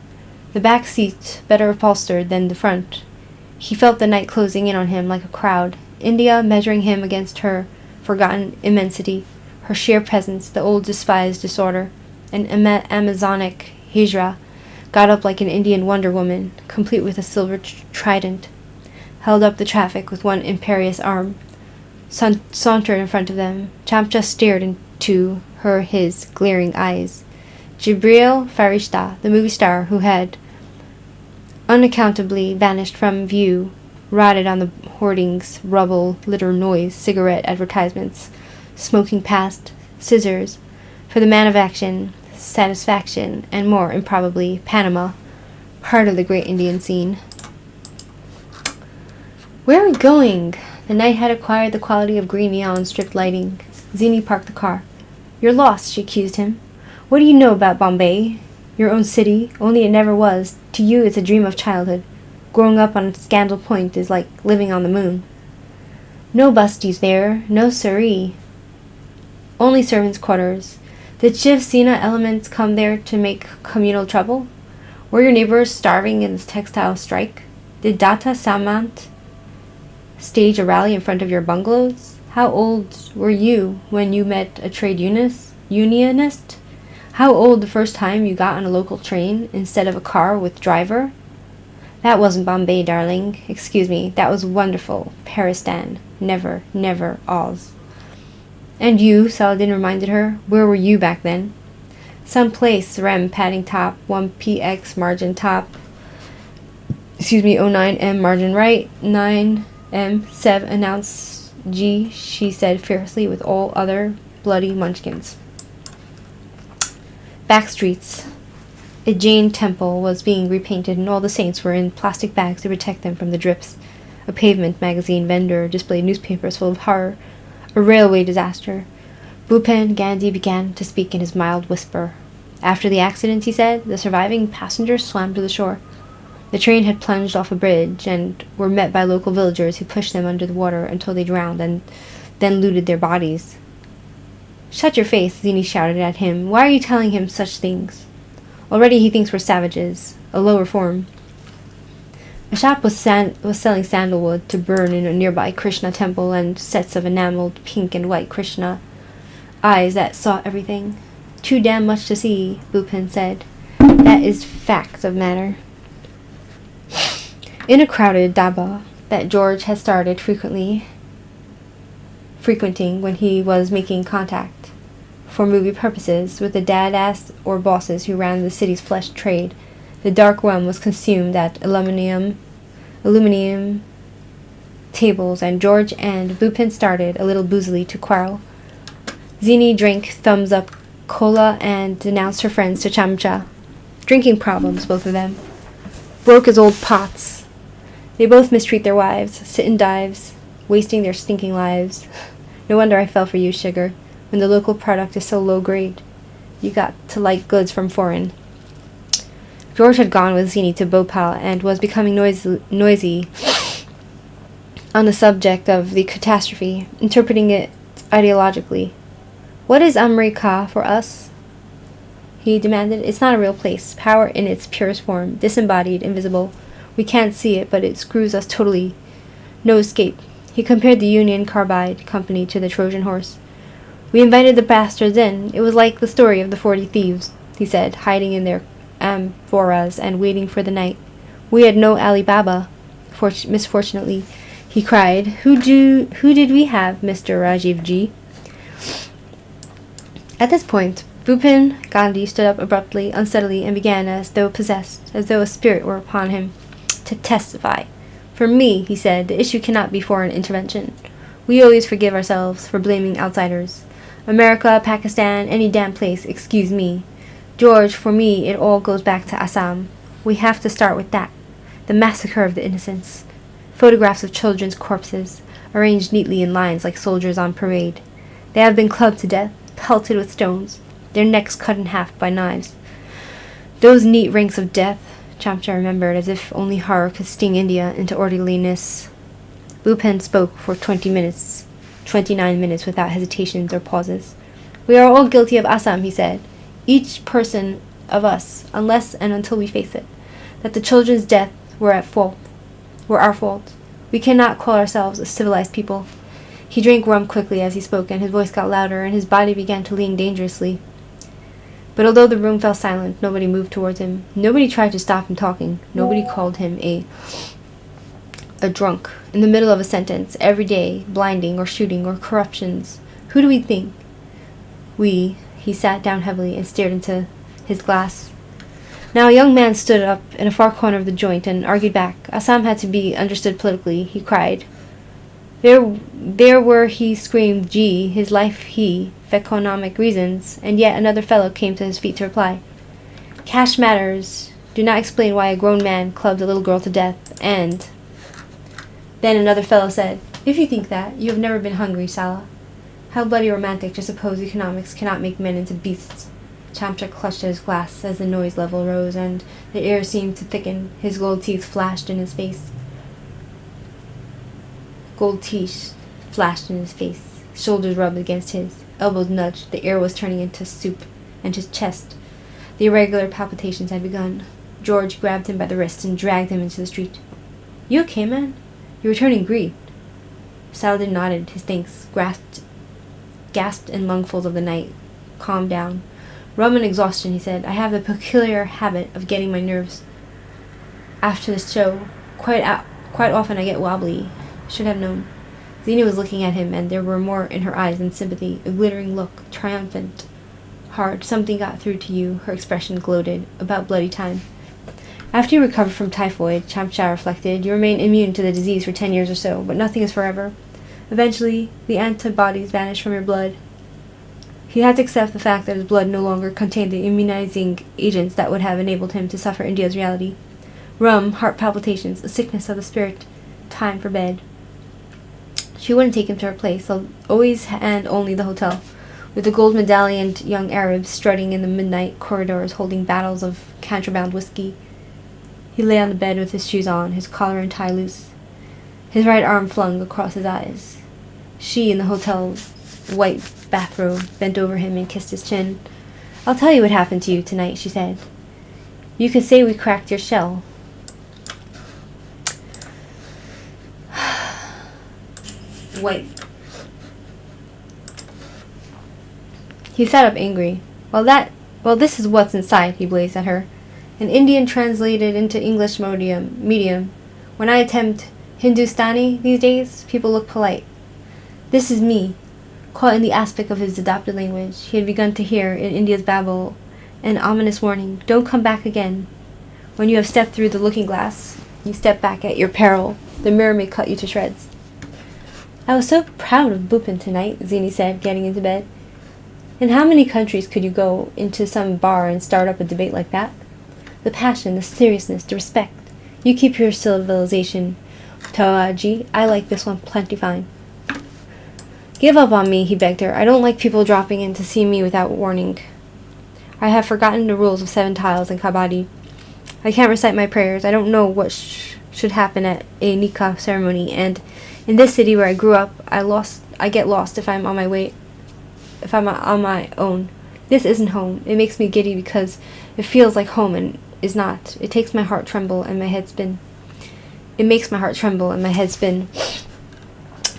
the back seat better upholstered than the front, he felt the night closing in on him like a crowd, India measuring him against her forgotten immensity, her sheer presence, the old despised disorder, an Amazonic hijra, got up like an Indian Wonder Woman, complete with a silver trident, held up the traffic with one imperious arm, sauntered in front of them. Chamcha stared into his glaring eyes. Jibril Farishta, the movie star who had unaccountably vanished from view, rotted on the hoardings, rubble, litter, noise, cigarette advertisements, smoking past, scissors, for the man of action, satisfaction, and more improbably, Panama, heart of the great Indian scene. Where are we going? The night had acquired the quality of green neon strip lighting. Zini parked the car. "You're lost," she accused him. "What do you know about Bombay? Your own city, only it never was. To you it's a dream of childhood. Growing up on Scandal Point is like living on the moon." "No busties there, no siree. Only servants' quarters. Did Shiv Sena elements come there to make communal trouble? Were your neighbors starving in the textile strike? Did Data Samant stage a rally in front of your bungalows? How old were you when you met a trade unionist? How old the first time you got on a local train instead of a car with driver? That wasn't Bombay, darling. Excuse me, that was wonderful. Paristan. Never, never Oz." "And you," Saladin reminded her, "where were you back then?" "Some place, rem padding top, 1px margin top, 09M margin right, 9M, Sev announced G, she said fiercely with all other bloody munchkins. Back streets. A Jain temple was being repainted and all the saints were in plastic bags to protect them from the drips. A pavement magazine vendor displayed newspapers full of horror. A railway disaster. Bhupen Gandhi began to speak in his mild whisper. After the accident, he said, the surviving passengers swam to the shore. The train had plunged off a bridge and were met by local villagers who pushed them under the water until they drowned and then looted their bodies. "Shut your face," Zini shouted at him. "Why are you telling him such things? Already he thinks we're savages, a lower form." A shop was selling sandalwood to burn in a nearby Krishna temple and sets of enameled pink and white Krishna eyes that saw everything. "Too damn much to see," Bhupen said. "That is fact of matter." In a crowded dhaba that George had started frequenting when he was making contact, for movie purposes, with the dad-ass or bosses who ran the city's flesh trade, the dark rum was consumed at aluminium tables, and George and Bhupen started, a little boozily, to quarrel. Zini drank thumbs-up cola and denounced her friends to Chamcha. Drinking problems, both of them. Broke as old pots. They both mistreat their wives, sit in dives, wasting their stinking lives. No wonder I fell for you, sugar. When the local product is so low grade, you got to like goods from foreign. George had gone with Zini to Bhopal and was becoming noisy on the subject of the catastrophe, interpreting it ideologically. "What is America for us?" he demanded. "It's not a real place. Power in its purest form, disembodied, invisible. We can't see it, but it screws us totally. No escape." He compared the Union Carbide Company to the Trojan horse. "We invited the bastards in. It was like the story of the 40 thieves," he said, hiding in their amphoras and waiting for the night. "We had no Ali Baba, misfortunately," he cried. Who did we have, Mr. Rajiv Ji?" At this point, Bhupen Gandhi stood up abruptly, unsteadily, and began as though possessed, as though a spirit were upon him, to testify. "For me," he said, "the issue cannot be foreign intervention. We always forgive ourselves for blaming outsiders. America, Pakistan, any damn place, excuse me. George, for me, it all goes back to Assam. We have to start with that. The massacre of the innocents. Photographs of children's corpses, arranged neatly in lines like soldiers on parade. They have been clubbed to death, pelted with stones, their necks cut in half by knives. Those neat ranks of death," Chamcha remembered, as if only horror could sting India into orderliness. Bhupen spoke for 29 minutes without hesitations or pauses. "We are all guilty of Assam," he said. "Each person of us, unless and until we face it, that the children's death were our fault. We cannot call ourselves a civilized people." He drank rum quickly as he spoke, and his voice got louder, and his body began to lean dangerously. But although the room fell silent, nobody moved towards him. Nobody tried to stop him talking. Nobody called him a drunk in the middle of a sentence, every day, blinding or shooting or corruptions. Who do we think? He sat down heavily and stared into his glass. Now a young man stood up in a far corner of the joint and argued back. Assam had to be understood politically, he cried. There were, he screamed, gee, his life for economic reasons, and yet another fellow came to his feet to reply. Cash matters. Do not explain why a grown man clubbed a little girl to death, and... Then another fellow said, If you think that, you have never been hungry, Sala. How bloody romantic to suppose economics cannot make men into beasts. Shmirchik clutched at his glass as the noise level rose and the air seemed to thicken. His gold teeth flashed in his face. Shoulders rubbed against his. Elbows nudged. The air was turning into soup. And his chest. The irregular palpitations had begun. George grabbed him by the wrist and dragged him into the street. You okay, man? You were turning green. Saladin nodded his thanks, gasped in lungfuls of the night. Calmed down. Rum and exhaustion, he said. I have the peculiar habit of getting my nerves. After the show, quite often I get wobbly. Should have known. Zini was looking at him, and there were more in her eyes than sympathy, a glittering look, triumphant. Hard. Something got through to you, her expression gloated. About bloody time. After you recover from typhoid, Shmirchik reflected, you remain immune to the disease for 10 years or so, but nothing is forever. Eventually, the antibodies vanish from your blood. He had to accept the fact that his blood no longer contained the immunizing agents that would have enabled him to suffer India's reality. Rum, heart palpitations, a sickness of the spirit, time for bed. She wouldn't take him to her place, always and only the hotel, with the gold medallioned young Arabs strutting in the midnight corridors holding bottles of contraband whiskey. He lay on the bed with his shoes on, his collar and tie loose, his right arm flung across his eyes. She, in the hotel white bathrobe, bent over him and kissed his chin. I'll tell you what happened to you tonight, she said. You could say we cracked your shell. White. He sat up angry. Well, this is what's inside, he blazed at her. An Indian translated into English medium. When I attempt Hindustani these days, people look polite. This is me, caught in the aspect of his adopted language. He had begun to hear in India's babble an ominous warning. Don't come back again. When you have stepped through the looking glass, you step back at your peril. The mirror may cut you to shreds. I was so proud of Bhupin tonight, Zini said, getting into bed. In how many countries could you go into some bar and start up a debate like that? The passion, the seriousness, the respect. You keep your civilization, Tawaji. I like this one plenty fine. Give up on me, he begged her. I don't like people dropping in to see me without warning. I have forgotten the rules of 7 tiles and kabaddi. I can't recite my prayers. I don't know what should happen at a nikah ceremony, and in this city where I grew up, I get lost if I'm on my own. This isn't home. It makes me giddy because it feels like home and is not. It makes my heart tremble and my head spin.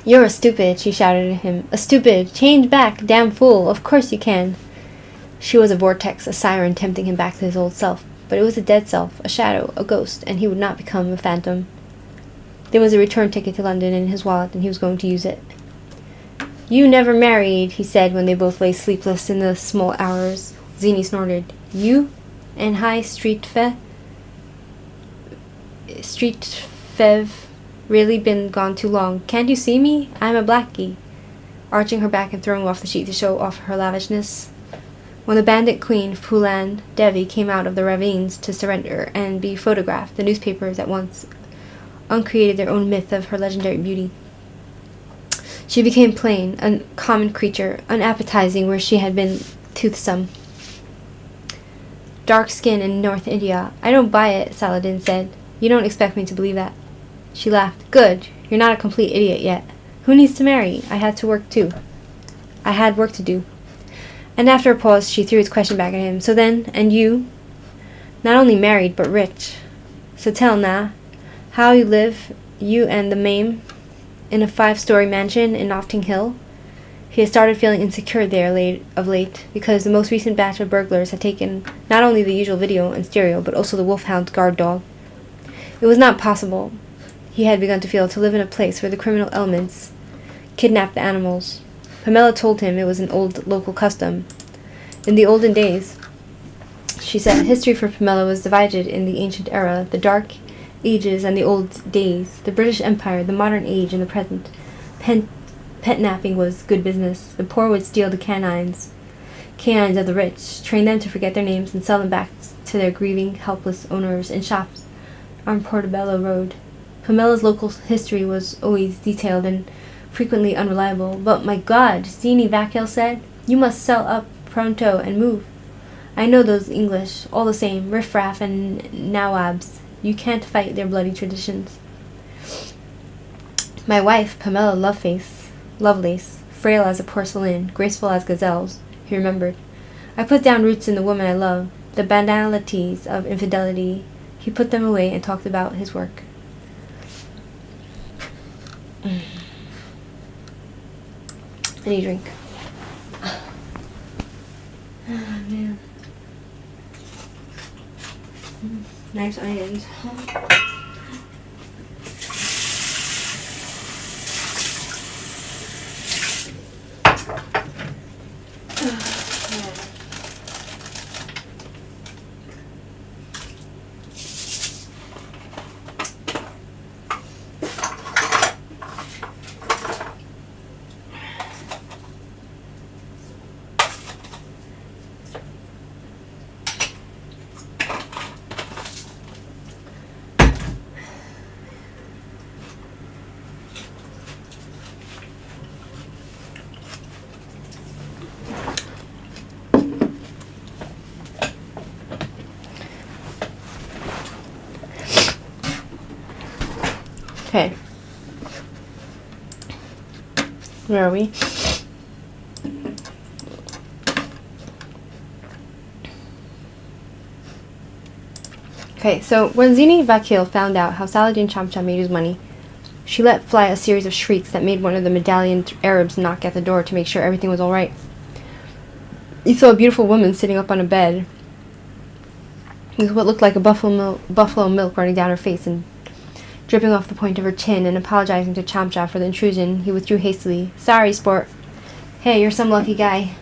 You're a stupid, she shouted at him. A stupid! Change back, damn fool! Of course you can. She was a vortex, a siren tempting him back to his old self. But it was a dead self, a shadow, a ghost, and he would not become a phantom. There was a return ticket to London in his wallet, and he was going to use it. You never married, he said when they both lay sleepless in the small hours. Zini snorted. You? And high street fev? Really been gone too long. Can't you see me? I'm a blackie. Arching her back and throwing off the sheet to show off her lavishness. When the bandit queen, Phulan Devi, came out of the ravines to surrender and be photographed, the newspapers at once uncreated their own myth of her legendary beauty. She became plain, a common creature, unappetizing where she had been toothsome. Dark skin in North India. I don't buy it, Saladin said. You don't expect me to believe that. She laughed. Good. You're not a complete idiot yet. Who needs to marry? I had work to do. And after a pause, she threw his question back at him. So then, and you? Not only married, but rich. So tell, Na, how you live, you and the Mame, in a 5-story mansion in Notting Hill? He had started feeling insecure there of late, because the most recent batch of burglars had taken not only the usual video and stereo, but also the wolfhound guard dog. It was not possible, he had begun to feel, to live in a place where the criminal elements kidnapped the animals. Pamela told him it was an old local custom. In the olden days, she said, history for Pamela was divided in the ancient era, the dark ages and the old days, the British Empire, the modern age, and the present. Pet napping was good business. The poor would steal the canines of the rich, train them to forget their names, and sell them back to their grieving, helpless owners in shops on Portobello Road. Pamela's local history was always detailed and frequently unreliable. But my God, Zini Vakil said, you must sell up pronto and move. I know those English, all the same, riffraff and nawabs. You can't fight their bloody traditions. My wife, Pamela Lovelace, frail as a porcelain, graceful as gazelles, he remembered. I put down roots in the woman I love, the banalities of infidelity. He put them away and talked about his work. I need a drink. Oh, man. Nice onions. Okay. Where are we? Okay, so when Zini Vakil found out how Saladin Chamcha made his money, she let fly a series of shrieks that made one of the medallioned Arabs knock at the door to make sure everything was all right. He saw a beautiful woman sitting up on a bed with what looked like a buffalo milk running down her face and dripping off the point of her chin, and apologizing to Chamcha for the intrusion, he withdrew hastily. Sorry, sport. Hey, you're some lucky guy.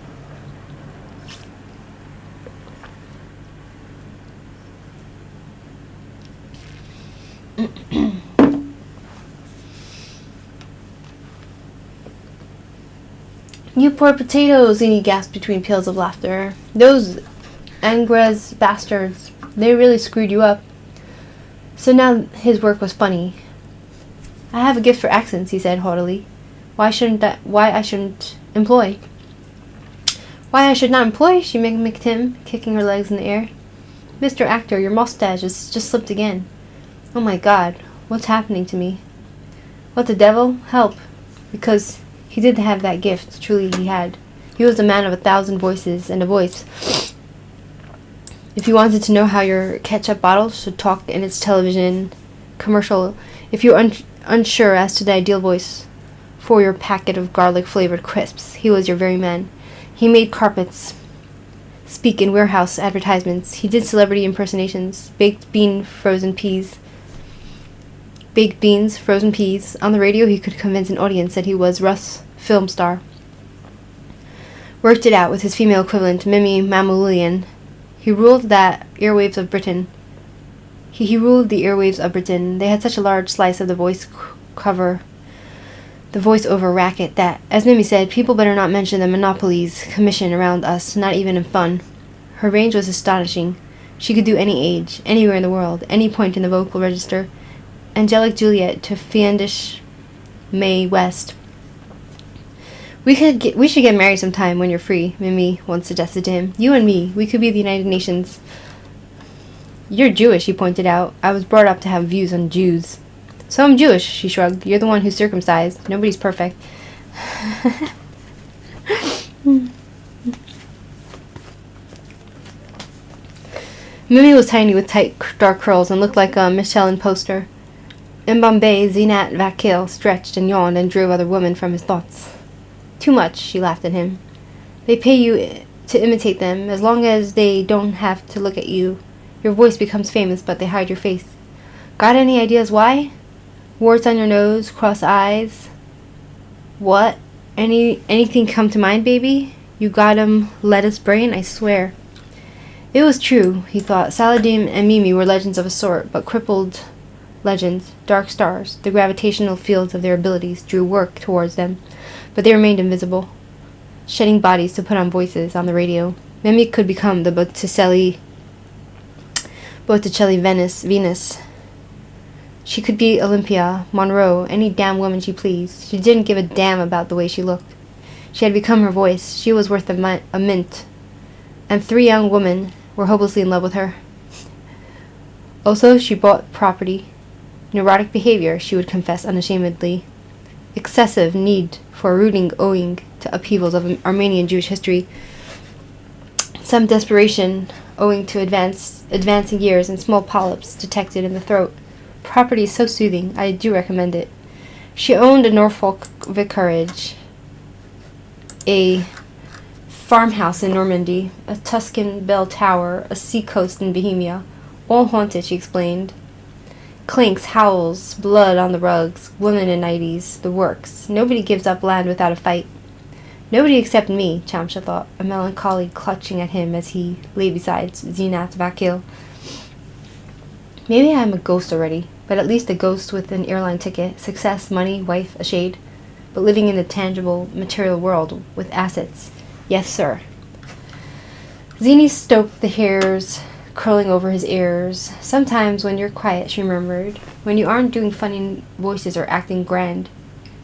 You poor potatoes, and he gasped between peals of laughter. Those Angres bastards, they really screwed you up. So now his work was funny. I have a gift for accents, he said haughtily. Why I shouldn't employ? Why I should not employ? She mimicked him, kicking her legs in the air. Mr. Actor, your mustache has just slipped again. Oh my God, what's happening to me? What the devil? Help. Because he did have that gift, truly he had. He was a man of 1,000 voices, and a voice. If you wanted to know how your ketchup bottle should talk in its television commercial, if you're unsure as to the ideal voice for your packet of garlic-flavored crisps, he was your very man. He made carpets speak in warehouse advertisements. He did celebrity impersonations, baked beans, frozen peas. On the radio, he could convince an audience that he was Russ, film star. Worked it out with his female equivalent, Mimi Mamoulian. He ruled the airwaves of Britain. They had such a large slice of the voice-over racket that, as Mimi said, people better not mention the monopolies commission around us, not even in fun. Her range was astonishing. She could do any age, anywhere in the world, any point in the vocal register. Angelic Juliet to fiendish Mae West. We should get married sometime when you're free, Mimi once suggested to him. You and me, we could be the United Nations. You're Jewish, he pointed out. I was brought up to have views on Jews. So I'm Jewish, she shrugged. You're the one who's circumcised. Nobody's perfect. Mimi was tiny with tight, dark curls and looked like a Michelin poster. In Bombay, Zinat Vakil stretched and yawned and drove other women from his thoughts. Too much, she laughed at him. They pay you to imitate them. As long as they don't have to look at you, your voice becomes famous, but they hide your face. Got any ideas why? Warts on your nose, cross eyes. What? Anything come to mind, baby? You got 'em lettuce brain, I swear. It was true, he thought. Saladin and Mimi were legends of a sort, but crippled legends, dark stars. The gravitational fields of their abilities drew work towards them, but they remained invisible, shedding bodies to put on voices on the radio. Mimi could become the Botticelli Venus. She could be Olympia, Monroe, any damn woman she pleased. She didn't give a damn about the way she looked. She had become her voice. She was worth a mint. And 3 young women were hopelessly in love with her. Also, she bought property. Neurotic behavior, she would confess unashamedly. Excessive need for rooting owing to upheavals of Armenian Jewish history. Some desperation owing to advancing years and small polyps detected in the throat. Property is so soothing. I do recommend it. She owned a Norfolk vicarage, a farmhouse in Normandy, a Tuscan bell tower, a seacoast in Bohemia. All haunted, she explained. Clinks, howls, blood on the rugs, women in nighties, the works. Nobody gives up land without a fight. Nobody except me, Chamcha thought, a melancholy clutching at him as he lay beside Zinat Vakil. Maybe I'm a ghost already, but at least a ghost with an airline ticket, success, money, wife, a shade, but living in the tangible, material world with assets. Yes, sir. Zini stroked the hairs curling over his ears. Sometimes when you're quiet, she murmured, when you aren't doing funny voices or acting grand,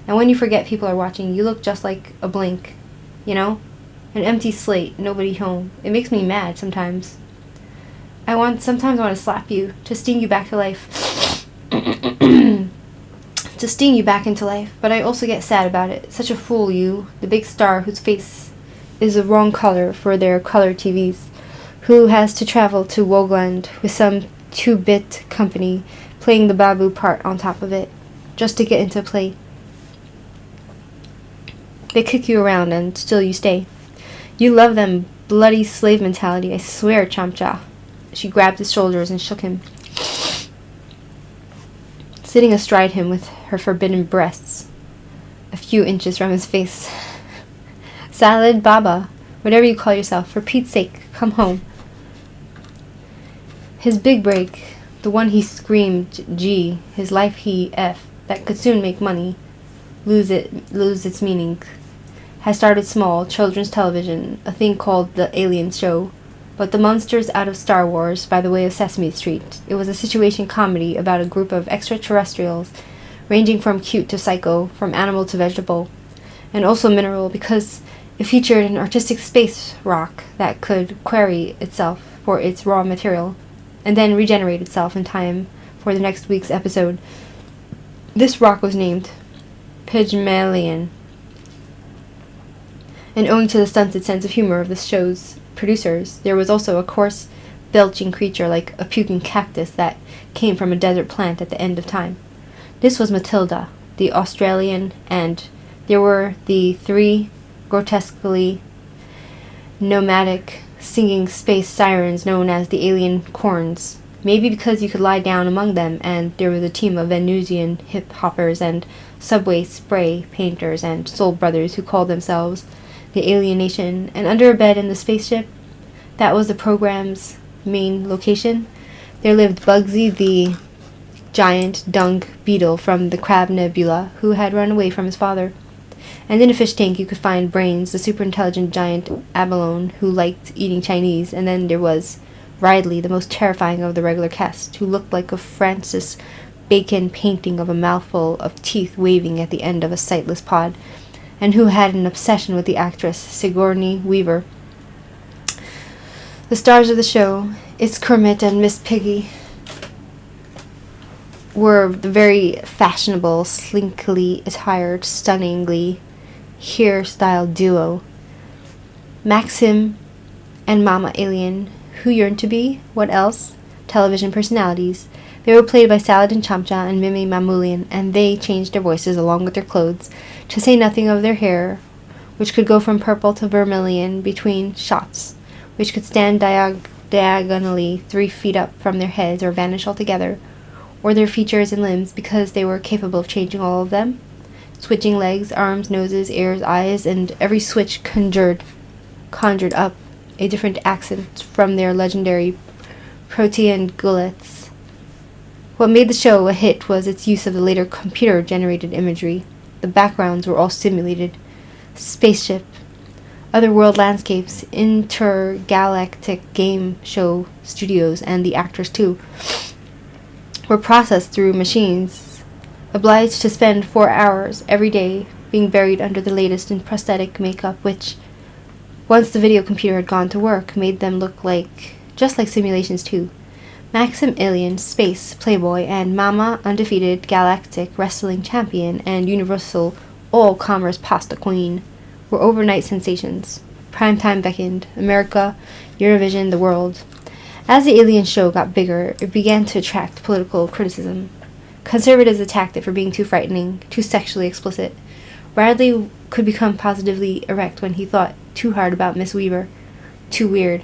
and when you forget people are watching, you look just like a blank, you know? An empty slate, nobody home. It makes me mad sometimes. Sometimes I want to slap you, to sting you back to life. To sting you back into life, but I also get sad about it. Such a fool, you, the big star whose face is the wrong color for their color TVs, who has to travel to Wogland with some 2-bit company playing the babu part on top of it, just to get into play. They kick you around and still you stay. You love them bloody slave mentality, I swear, Chamcha. She grabbed his shoulders and shook him, sitting astride him with her forbidden breasts a few inches from his face. Salad Baba, whatever you call yourself, for Pete's sake, come home. His big break, the one he screamed G, his life he F, that could soon make money, lose its meaning, had started small, children's television, a thing called the Alien Show, but the monsters out of Star Wars by the way of Sesame Street. It was a situation comedy about a group of extraterrestrials, ranging from cute to psycho, from animal to vegetable, and also mineral because it featured an artistic space rock that could query itself for its raw material, and then regenerate itself in time for the next week's episode. This rock was named Pygmalion, and owing to the stunted sense of humor of the show's producers, there was also a coarse, belching creature like a puking cactus that came from a desert plant at the end of time. This was Matilda, the Australian, and there were the 3 grotesquely nomadic singing space sirens known as the alien corns. Maybe because you could lie down among them, and there was a team of Venusian hip-hoppers and subway spray painters and soul brothers who called themselves the Alien Nation, and under a bed in the spaceship that was the program's main location, there lived Bugsy, the giant dung beetle from the Crab Nebula, who had run away from his father. And in a fish tank you could find Brains, the super-intelligent giant abalone who liked eating Chinese, and then there was Ridley, the most terrifying of the regular cast, who looked like a Francis Bacon painting of a mouthful of teeth waving at the end of a sightless pod, and who had an obsession with the actress Sigourney Weaver. The stars of the show, its Kermit and Miss Piggy, were the very fashionable, slinkily attired, stunningly hairstyled duo, Maxim and Mama Alien, who yearned to be, what else, television personalities. They were played by Saladin Chamcha and Mimi Mamoulian, and they changed their voices along with their clothes, to say nothing of their hair, which could go from purple to vermilion between shots, which could stand diagonally 3 feet up from their heads or vanish altogether, or their features and limbs, because they were capable of changing all of them, switching legs, arms, noses, ears, eyes, and every switch conjured up a different accent from their legendary protean gullets. What made the show a hit was its use of the later computer-generated imagery. The backgrounds were all simulated. Spaceship, otherworld landscapes, intergalactic game show studios, and the actors too. were processed through machines, obliged to spend 4 hours every day being buried under the latest in prosthetic makeup, which, once the video computer had gone to work, made them look just like simulations too. Maxim Alien, Space, Playboy, and Mama, undefeated galactic wrestling champion and universal all-commerce pasta queen, were overnight sensations. Primetime beckoned. America, Eurovision, the world. As the Alien show got bigger, it began to attract political criticism. Conservatives attacked it for being too frightening, too sexually explicit. Bradley could become positively erect when he thought too hard about Miss Weaver. Too weird.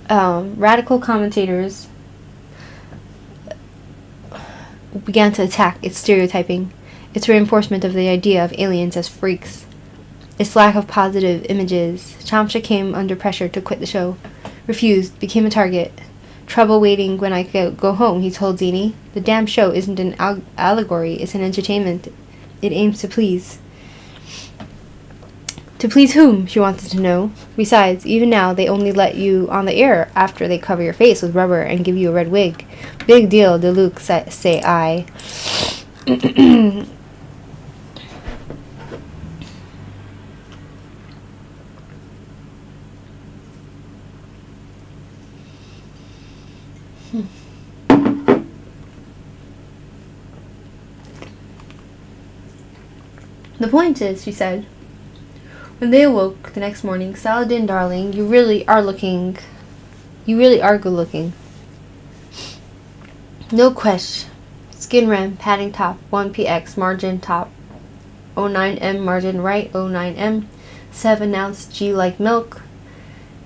Radical commentators began to attack its stereotyping, its reinforcement of the idea of aliens as freaks, its lack of positive images. Chamcha came under pressure to quit the show, refused, became a target. Trouble waiting when I go home, he told Zini. The damn show isn't an allegory, it's an entertainment. It aims to please. To please whom? She wanted to know. Besides, even now, they only let you on the air after they cover your face with rubber and give you a red wig. Big deal, Deluxe, say I. The point is, she said, when they awoke the next morning, Saladin, darling, you really are good looking. No question. Skin rem, padding top, 1px, margin top, 09m, margin right, 09m, 7 ounce G like milk.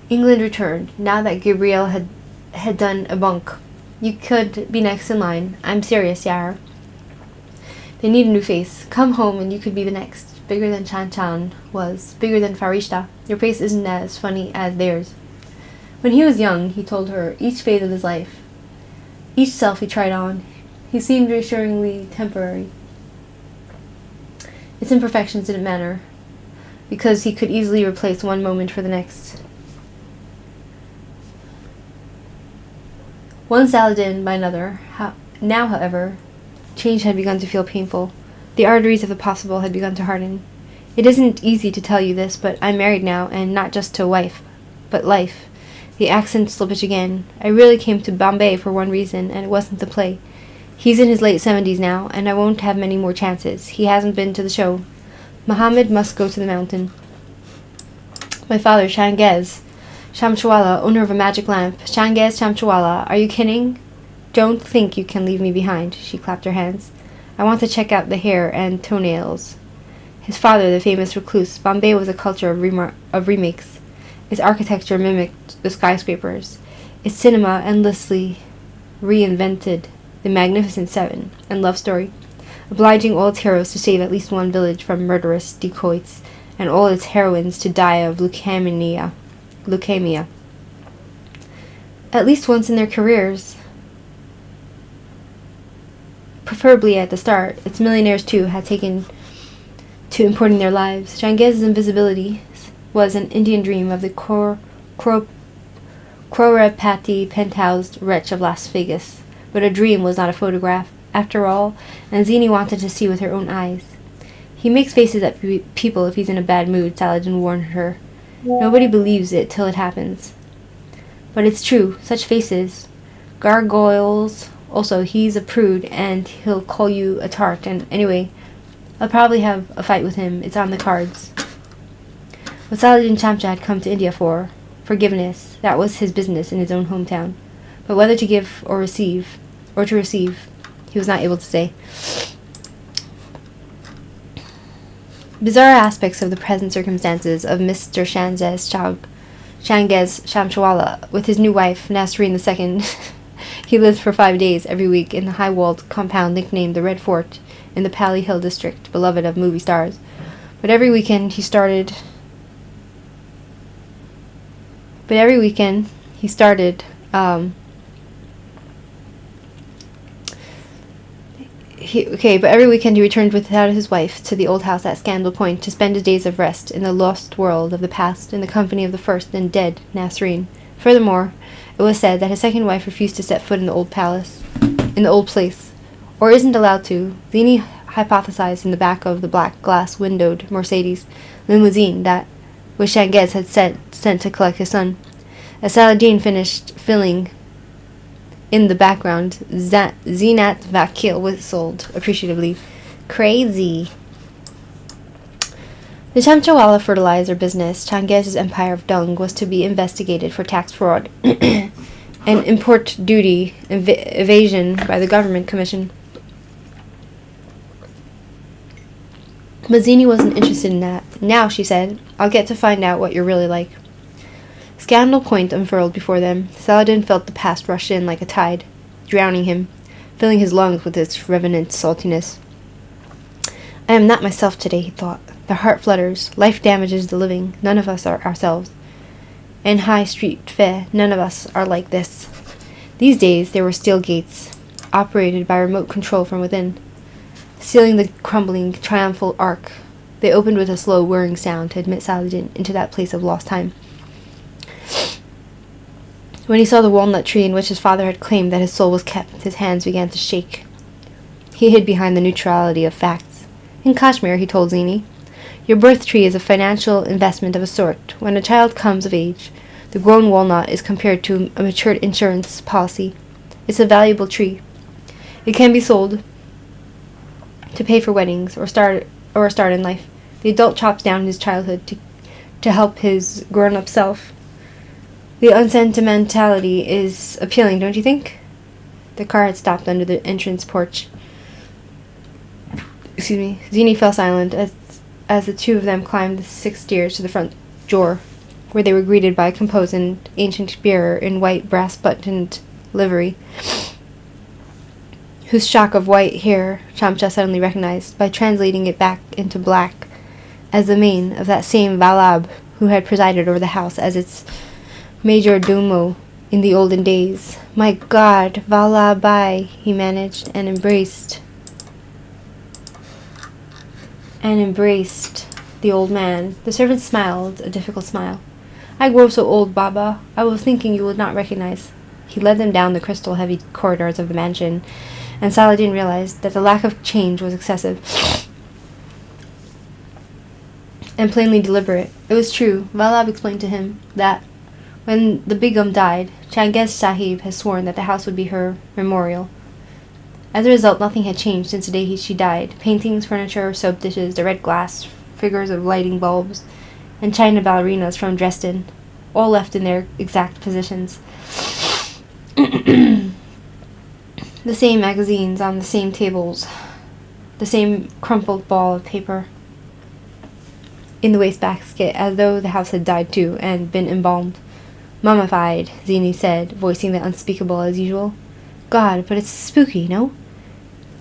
England returned, now that Gabrielle had done a bunk. You could be next in line. I'm serious, Yara. They need a new face. Come home and you could be the next. Bigger than Chan Chan was. Bigger than Farishta. Your face isn't as funny as theirs. When he was young, he told her, each phase of his life, each self he tried on, he seemed reassuringly temporary. Its imperfections didn't matter, because he could easily replace one moment for the next. One Saladin by another. Now, however, change had begun to feel painful. The arteries of the possible had begun to harden. It isn't easy to tell you this, but I'm married now, and not just to a wife, but life. The accent slippage again. I really came to Bombay for one reason, and it wasn't to play. He's in his late 70s now, and I won't have many more chances. He hasn't been to the show. Muhammad must go to the mountain. My father, Shangez Shamshwala, owner of a magic lamp. Shangez Shamshwala, are you kidding? Don't think you can leave me behind. She clapped her hands. I want to check out the hair and toenails. His father, the famous recluse. Bombay was a culture of remakes. Its architecture mimicked the skyscrapers. Its cinema endlessly reinvented the Magnificent Seven and love story, obliging all its heroes to save at least one village from murderous dacoits, and all its heroines to die of leukemia. At least once in their careers. Preferably at the start. Its millionaires, too, had taken to importing their lives. Shangez's invisibility was an Indian dream of the crorepati penthoused wretch of Las Vegas. But a dream was not a photograph, after all, and Zini wanted to see with her own eyes. He makes faces at people if he's in a bad mood, Saladin warned her. Nobody believes it till it happens. But it's true, such faces. Gargoyles. Also, he's a prude, and he'll call you a tart, and anyway, I'll probably have a fight with him. It's on the cards. What Saladin Chamcha had come to India for, forgiveness, that was his business in his own hometown. But whether to give or to receive, he was not able to say. Bizarre aspects of the present circumstances of Mr. Shangez Shamshwala with his new wife, Nasreen II. He lived for 5 days every week in the high-walled compound nicknamed the Red Fort in the Pali Hill district, beloved of movie stars. But every weekend he started he returned without his wife to the old house at Scandal Point to spend his days of rest in the lost world of the past in the company of the first and dead Nasreen, Furthermore, it was said that his second wife refused to set foot in the old place, or isn't allowed to. Zini hypothesized in the back of the black glass-windowed Mercedes limousine that was Shanghai's had sent to collect his son. As Saladin finished filling in the background, Zinat Vakil whistled appreciatively. Crazy. The Chamchawala fertilizer business, Changhez's empire of dung, was to be investigated for tax fraud and import duty evasion by the government commission. Mazzini wasn't interested in that. Now, she said, I'll get to find out what you're really like. Scandal point unfurled before them. Saladin felt the past rush in like a tide, drowning him, filling his lungs with its revenant saltiness. I am not myself today, he thought. The heart flutters. Life damages the living. None of us are ourselves. And High Street Fair, none of us are like this. These days there were steel gates, operated by remote control from within, sealing the crumbling, triumphal arc. They opened with a slow, whirring sound to admit Saladin into that place of lost time. When he saw the walnut tree in which his father had claimed that his soul was kept, his hands began to shake. He hid behind the neutrality of facts. In Kashmir, he told Zini, your birth tree is a financial investment of a sort. When a child comes of age, the grown walnut is compared to a matured insurance policy. It's a valuable tree. It can be sold to pay for weddings or a start in life. The adult chops down his childhood to help his grown-up self. The unsentimentality is appealing, don't you think? The car had stopped under the entrance porch. Zini fell silent as the two of them climbed the 6 stairs to the front door, where they were greeted by a composed and ancient bearer in white brass-buttoned livery, whose shock of white hair Chamcha suddenly recognized by translating it back into black as the mane of that same Valab who had presided over the house as its major domo in the olden days. My God, Valabai, he managed, and embraced the old man. The servant smiled, a difficult smile. I grow so old, Baba. I was thinking you would not recognize. He led them down the crystal-heavy corridors of the mansion, and Saladin realized that the lack of change was excessive and plainly deliberate. It was true. Valab explained to him that when the Begum died, Changez Sahib had sworn that the house would be her memorial. As a result, nothing had changed since the day she died. Paintings, furniture, soap dishes, the red glass, figures of lighting bulbs, and china ballerinas from Dresden, all left in their exact positions. The same magazines on the same tables, the same crumpled ball of paper in the wastebasket, as though the house had died too and been embalmed. Mummified, Zini said, voicing the unspeakable as usual. God, but it's spooky, no?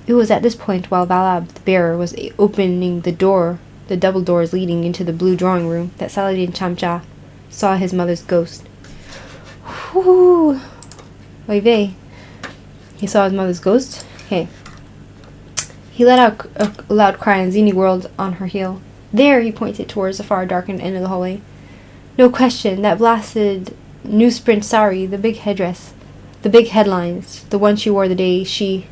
It was at this point, while Valab, the bearer, was opening the double doors leading into the blue drawing room, that Saladin Chamcha saw his mother's ghost. Whoo! Oy vey. He saw his mother's ghost? Hey. He let out a loud cry, and Zini whirled on her heel. There, he pointed towards the far darkened end of the hallway. No question, that blasted newsprint sari, the big headdress, the big headlines, the one she wore the day she...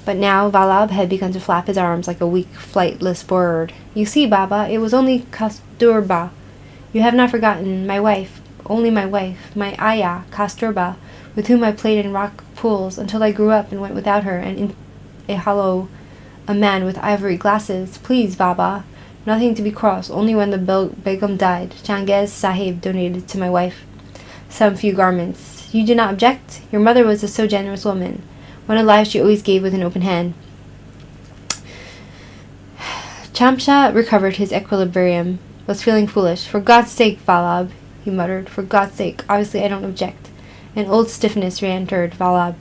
But now Valab had begun to flap his arms like a weak, flightless bird. You see, Baba, it was only Kasturba. You have not forgotten my wife, only my wife, my Aya, Kasturba, with whom I played in rock pools until I grew up and went without her, and in a hollow, a man with ivory glasses. Please, Baba, nothing to be cross. Only when the Begum died, Changez Sahib donated to my wife some few garments. You do not object? Your mother was a so generous woman. When alive, she always gave with an open hand. Chamcha recovered his equilibrium, was feeling foolish. For God's sake, Valab, he muttered. For God's sake. Obviously, I don't object. An old stiffness re-entered Valab.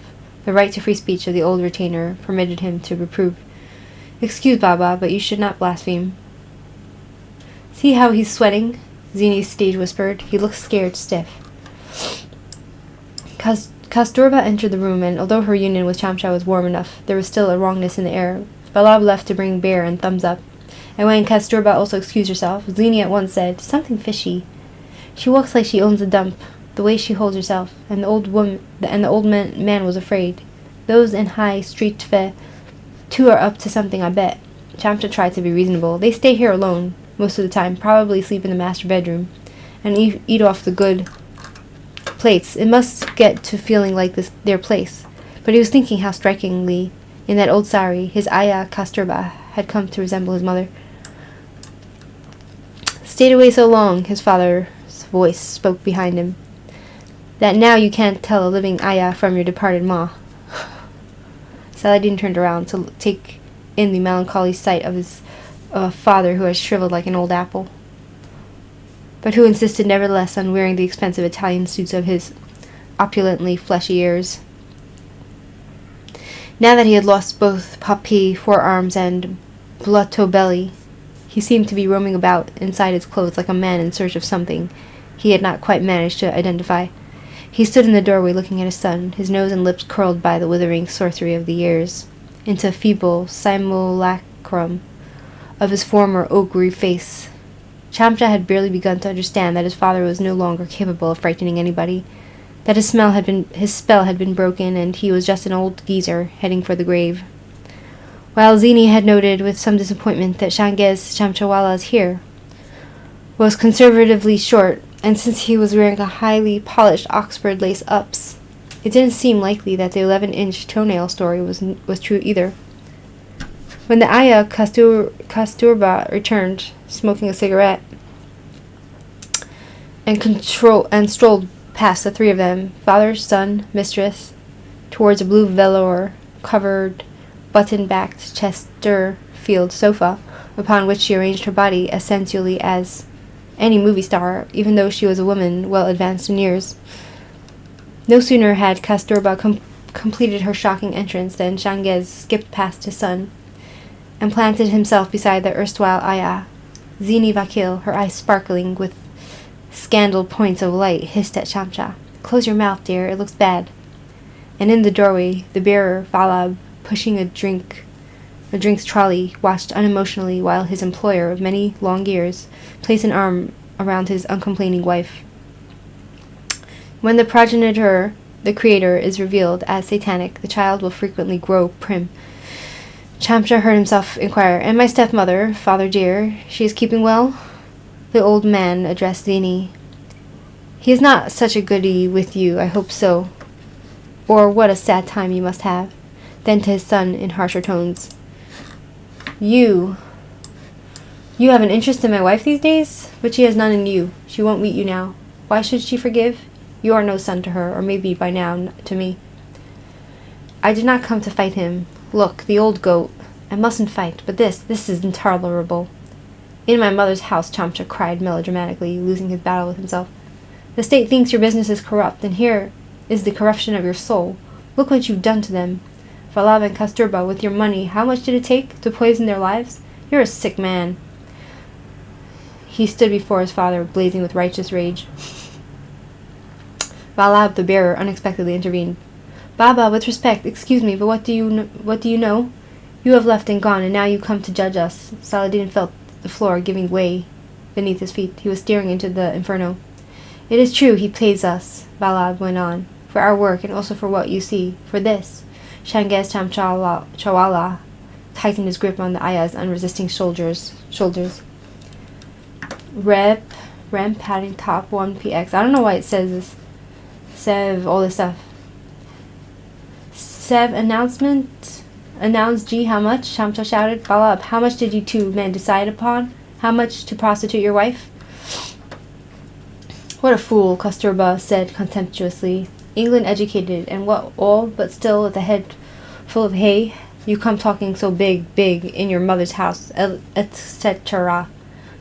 The right to free speech of the old retainer permitted him to reprove. Excuse, Baba, but you should not blaspheme. See how he's sweating? Zini's stage whispered. He looks scared stiff. Kasturba entered the room, and although her union with Chamcha was warm enough, there was still a wrongness in the air. Valab left to bring bear and thumbs up. And when Kasturba also excused herself, Zini at once said, something fishy. She walks like she owns a dump, the way she holds herself, and the old man was afraid. Those in High Street Fe, two are up to something, I bet. Chamcha tried to be reasonable. They stay here alone, most of the time, probably sleep in the master bedroom, and eat off the good plates. It must get to feeling like this their place. But he was thinking how strikingly, in that old sari, his ayah Kasturba had come to resemble his mother. Stayed away so long, his father's voice spoke behind him, that now you can't tell a living ayah from your departed ma. Saladin turned around to take in the melancholy sight of his father, who had shriveled like an old apple, but who insisted nevertheless on wearing the expensive Italian suits of his opulently fleshy heirs. Now that he had lost both papi, forearms, and blotto belly, he seemed to be roaming about inside his clothes like a man in search of something he had not quite managed to identify. He stood in the doorway looking at his son, his nose and lips curled by the withering sorcery of the years, into a feeble simulacrum of his former ogre face. Chamcha had barely begun to understand that his father was no longer capable of frightening anybody, that his spell had been broken, and he was just an old geezer heading for the grave. While Zini had noted with some disappointment that Shangez Chamchawala's hair was conservatively short, and since he was wearing a highly polished Oxford lace-ups, it didn't seem likely that the 11-inch toenail story was true either. When the ayah Kasturba returned, smoking a cigarette, and strolled past the three of them, father, son, mistress, towards a blue velour-covered, button-backed Chesterfield sofa, upon which she arranged her body as sensually as any movie star, even though she was a woman well advanced in years. No sooner had Kasturba completed her shocking entrance than Shangez skipped past his son and planted himself beside the erstwhile ayah. Zini Vakil, her eyes sparkling with scandal points of light, hissed at Chamcha, "Close your mouth, dear, it looks bad." And in the doorway, the bearer, Valab, pushing a drinks trolley, watched unemotionally while his employer of many long years placed an arm around his uncomplaining wife. When the progenitor, the creator, is revealed as satanic, the child will frequently grow prim. Chamcha heard himself inquire, "And my stepmother, father dear, she is keeping well?" The old man addressed Zini. "He is not such a goody with you, I hope so. Or what a sad time you must have." Then to his son in harsher tones, You have an interest in my wife these days? But she has none in you. She won't meet you now. Why should she forgive? You are no son to her, or maybe by now to me. I did not come to fight him. Look, the old goat. I mustn't fight, but this is intolerable. In my mother's house, Chamcha cried melodramatically, losing his battle with himself. The state thinks your business is corrupt, and here is the corruption of your soul. Look what you've done to them. Valab and Kasturba, with your money, how much did it take to poison their lives? You're a sick man. He stood before his father, blazing with righteous rage. Valab, the bearer, unexpectedly intervened. Baba, with respect, excuse me, but what do you know? You have left and gone, and now you come to judge us. Saladin felt the floor giving way beneath his feet. He was staring into the inferno. It is true, he pays us, Valab went on, for our work, and also for what you see, for this. Shangez Chamchawala tightened his grip on the ayah's unresisting shoulders. Rem padding top 1px. I don't know why it says this. Sev, all this stuff. Sev announcement. Announce G, how much? Chamcha shouted. Valab, how much did you two men decide upon? How much to prostitute your wife? What a fool, Kasturba said contemptuously. England educated, and what all, but still with a head full of hay. You come talking so big, in your mother's house, etc.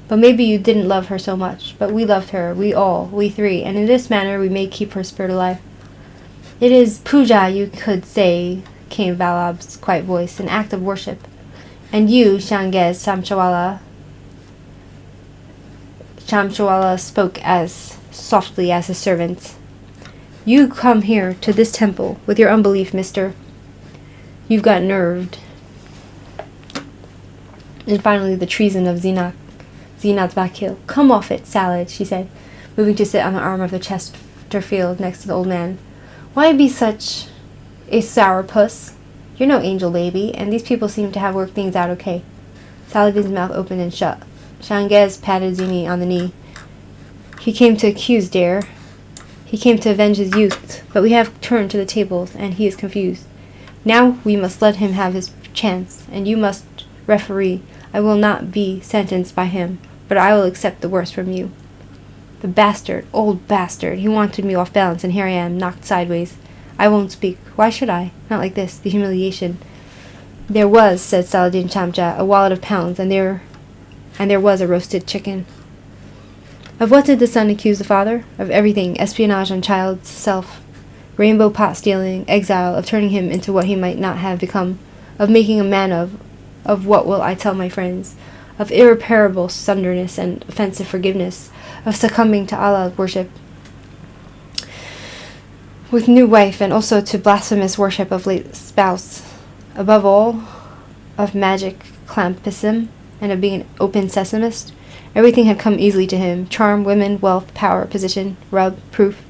But maybe you didn't love her so much. But we loved her, we three, and in this manner we may keep her spirit alive. It is puja, you could say, came Valab's quiet voice, an act of worship. And you, Shangez Chamchawala spoke as softly as his servant. You come here to this temple with your unbelief, mister. You've got nerved. And finally the treason of Zinat Vakil. Come off it, Salad, she said. moving to sit on the arm of the Chesterfield next to the old man. "Why be such a sourpuss? You're no angel baby, and these people seem to have worked things out okay." Saladin's mouth opened and shut. Shanghaz patted Zini on the knee. "He came to accuse, dear. He came to avenge his youth, but we have turned to the tables, and he is confused. Now we must let him have his chance, and you must referee. I will not be sentenced by him, but I will accept the worst from you." "The bastard, old bastard, he wanted me off balance, and here I am, knocked sideways. I won't speak. Why should I? Not like this, the humiliation." "There was," said Saladin Chamcha, "a wallet of pounds, and there was a roasted chicken." Of what did the son accuse the father? Of everything: espionage on child's self, rainbow pot stealing, exile, of turning him into what he might not have become, of making a man of what will I tell my friends, of irreparable sunderness and offensive forgiveness, of succumbing to Allah worship with new wife, and also to blasphemous worship of late spouse, above all, of magic clampism, and of being an open sesamist. Everything had come easily to him: charm, women, wealth, power, position, rub, proof,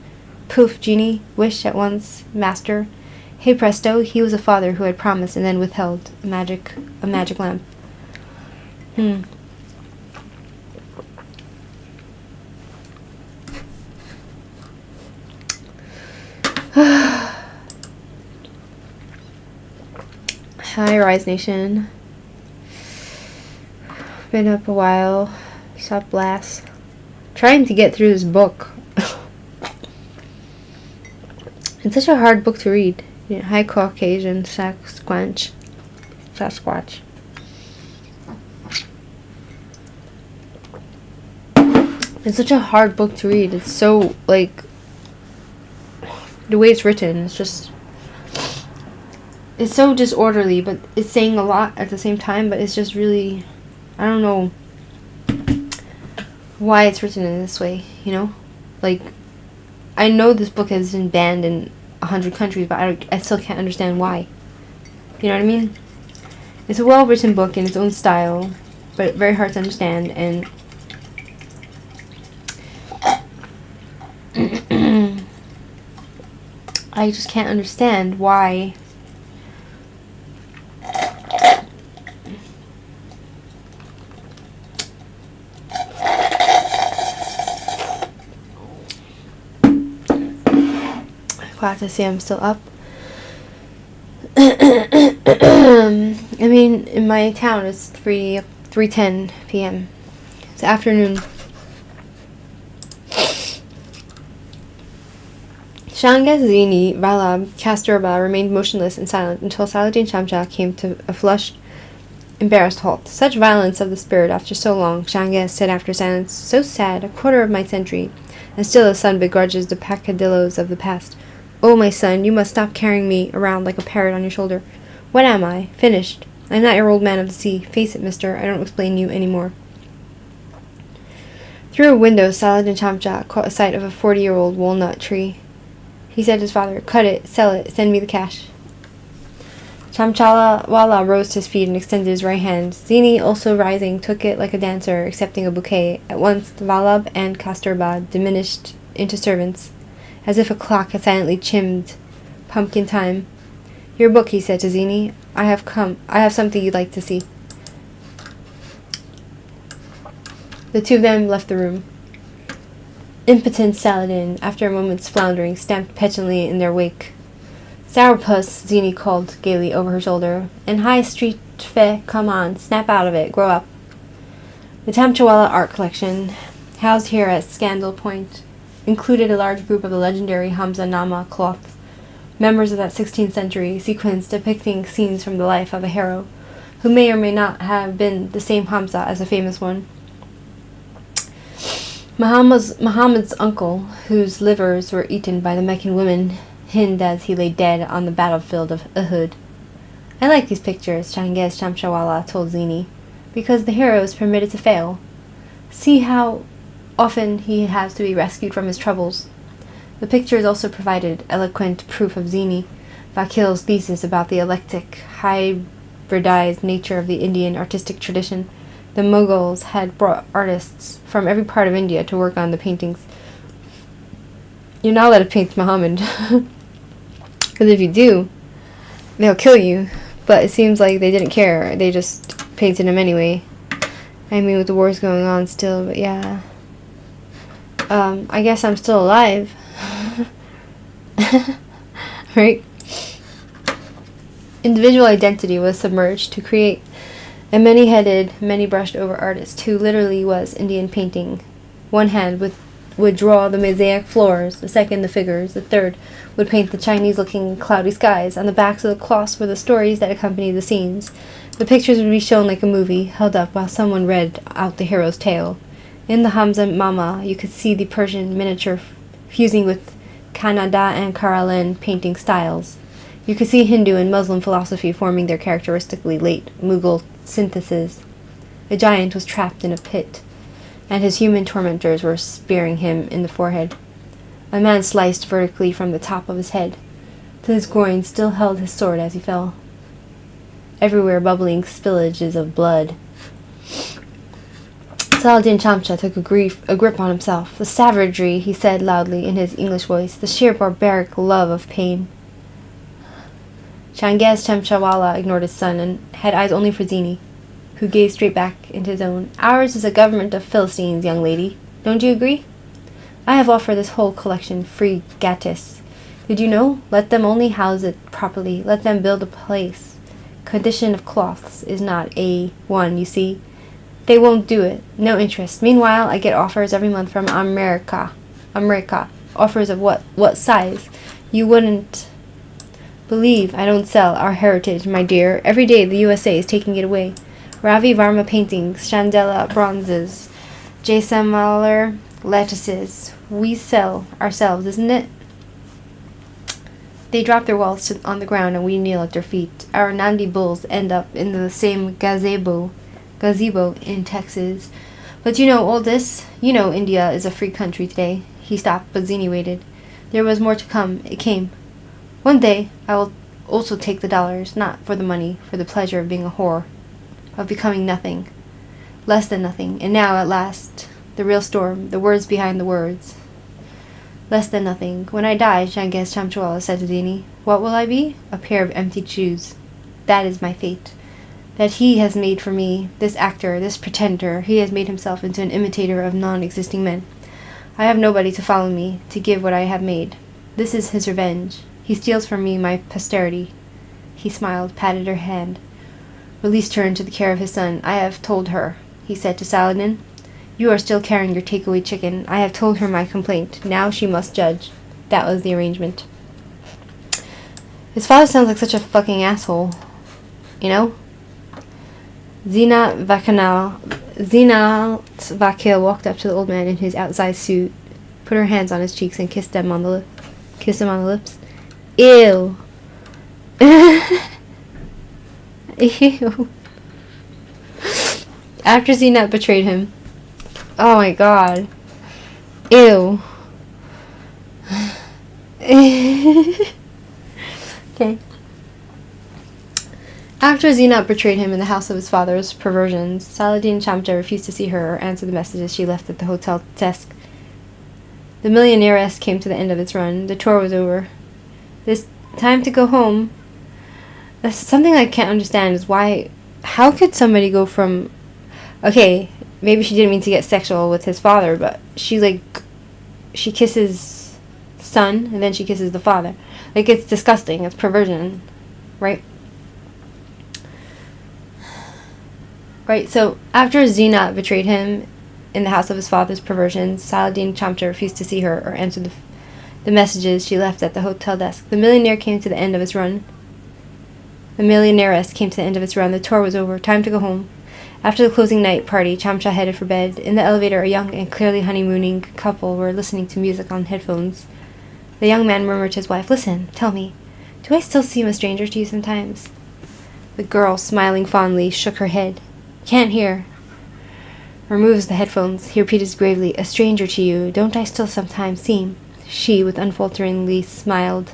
poof, genie, wish at once, master. Hey presto, he was a father who had promised and then withheld a magic lamp. Hi, Rise Nation. Been up a while. Stop blast. Trying to get through this book. It's such a hard book to read. Yeah, High Caucasian Sasquatch. It's such a hard book to read. It's so, like, the way it's written, it's so disorderly, but it's saying a lot at the same time, but it's just really, I don't know why it's written in this way, you know? Like, I know this book has been banned in 100 countries, but I still can't understand why. You know what I mean? It's a well-written book in its own style, but very hard to understand, and I just can't understand why glad to see I'm still up. I mean, in my town it's 3:10 p.m. It's afternoon. Shanghaz, Zini, Valab, Kasturba remained motionless and silent until Saladin Shamsha came to a flushed, embarrassed halt. "Such violence of the spirit after so long," Shanghaz said after silence. "So sad, a quarter of my century, and still the sun begrudges the peccadillos of the past. Oh, my son, you must stop carrying me around like a parrot on your shoulder. What am I? Finished. I'm not your old man of the sea. Face it, mister, I don't explain you any more." Through a window, Saladin Shamsha caught a sight of a 40-year-old walnut tree. He said to his father, "Cut it, sell it, send me the cash." Chamchalawala rose to his feet and extended his right hand. Zini, also rising, took it like a dancer, accepting a bouquet. At once, Valab and Kasturba diminished into servants, as if a clock had silently chimed pumpkin time. "Your book," he said to Zini. I have something you'd like to see." The two of them left the room. Impotent Saladin, after a moment's floundering, stamped petulantly in their wake. "Sourpuss," Zini called gaily over her shoulder. "And high street fe, come on, snap out of it, grow up." The Tamchawala art collection, housed here at Scandal Point, included a large group of the legendary Hamza Nama cloths, members of that 16th century sequence depicting scenes from the life of a hero, who may or may not have been the same Hamza as the famous one. Muhammad's uncle, whose livers were eaten by the Meccan women, Hind as he lay dead on the battlefield of Uhud. "I like these pictures," Shanghaz Shamshawala told Zini, "because the hero is permitted to fail. See how often he has to be rescued from his troubles." The pictures also provided eloquent proof of Zini Vakil's thesis about the eclectic, hybridized nature of the Indian artistic tradition. The Mughals had brought artists from every part of India to work on the paintings, You're not allowed to paint Muhammad. Because if you do, they'll kill you. But it seems like they didn't care. They just painted him anyway. I mean, with the wars going on still, but yeah. I guess I'm still alive. Right? Individual identity was submerged to create a many-headed, many-brushed-over artist who literally was Indian painting. One hand would draw the mosaic floors, the second the figures, the third would paint the Chinese-looking cloudy skies. On the backs of the cloths were the stories that accompanied the scenes. The pictures would be shown like a movie, held up while someone read out the hero's tale. In the Hamza Mama, you could see the Persian miniature fusing with Kannada and Karalan painting styles. You could see Hindu and Muslim philosophy forming their characteristically late Mughal synthesis. The giant was trapped in a pit, and his human tormentors were spearing him in the forehead. A man sliced vertically from the top of his head to his groin still held his sword as he fell. Everywhere bubbling spillages of blood. Saladin Chamcha took a grip on himself. The savagery, he said loudly in his English voice, the sheer barbaric love of pain. Changez Chamchawala ignored his son and had eyes only for Zini, who gazed straight back into his own. Ours is a government of Philistines, young lady. Don't you agree? I have offered this whole collection free gratis. Did you know? Let them only house it properly. Let them build a place. Condition of cloths is not A1, you see. They won't do it. No interest. Meanwhile, I get offers every month from America. Offers of what size? You wouldn't believe I don't sell our heritage, my dear. Every day the USA is taking it away. Ravi Varma paintings, Chandela bronzes, Jaisalmer lettuces. We sell ourselves, isn't it? They drop their wealth on the ground and we kneel at their feet. Our Nandi bulls end up in the same gazebo in Texas. But you know all this? You know India is a free country today. He stopped, but Zini waited. There was more to come. It came. One day, I will also take the dollars, not for the money, for the pleasure of being a whore, of becoming nothing, less than nothing. And now, at last, the real storm, the words behind the words. Less than nothing. When I die, Changes Chamchwala said to Zini, what will I be? A pair of empty shoes. That is my fate. That he has made for me, this actor, this pretender, he has made himself into an imitator of non-existing men. I have nobody to follow me, to give what I have made. This is his revenge. He steals from me my posterity. He smiled, patted her hand, released her into the care of his son. I have told her, he said to Saladin. You are still carrying your takeaway chicken. I have told her my complaint. Now she must judge. That was the arrangement. His father sounds like such a fucking asshole. You know? Zina Vakil walked up to the old man in his outside suit, put her hands on his cheeks and kissed him on the lips. Ew. Ew. After Zina betrayed him. Oh my god. Ew. Okay. After Zina betrayed him in the house of his father's perversions, Saladin Chamcha refused to see her or answer the messages she left at the hotel desk. The millionairess came to the end of its run. The tour was over. This time to go home. That's something I can't understand is how could somebody go from, okay, maybe she didn't mean to get sexual with his father, but she kisses son and then she kisses the father. Like, it's disgusting. It's perversion, right? Right, so after Zina betrayed him in the house of his father's perversions, Saladin Chamcha refused to see her or answer the messages she left at the hotel desk. The millionairess came to the end of its run. The tour was over. Time to go home. After the closing night party, Chamcha headed for bed. In the elevator, a young and clearly honeymooning couple were listening to music on headphones. The young man murmured to his wife, Listen, tell me, do I still seem a stranger to you sometimes? The girl, smiling fondly, shook her head. Can't hear. Removes the headphones. He repeated gravely, A stranger to you, don't I still sometimes seem? She, with unfalteringly smiled,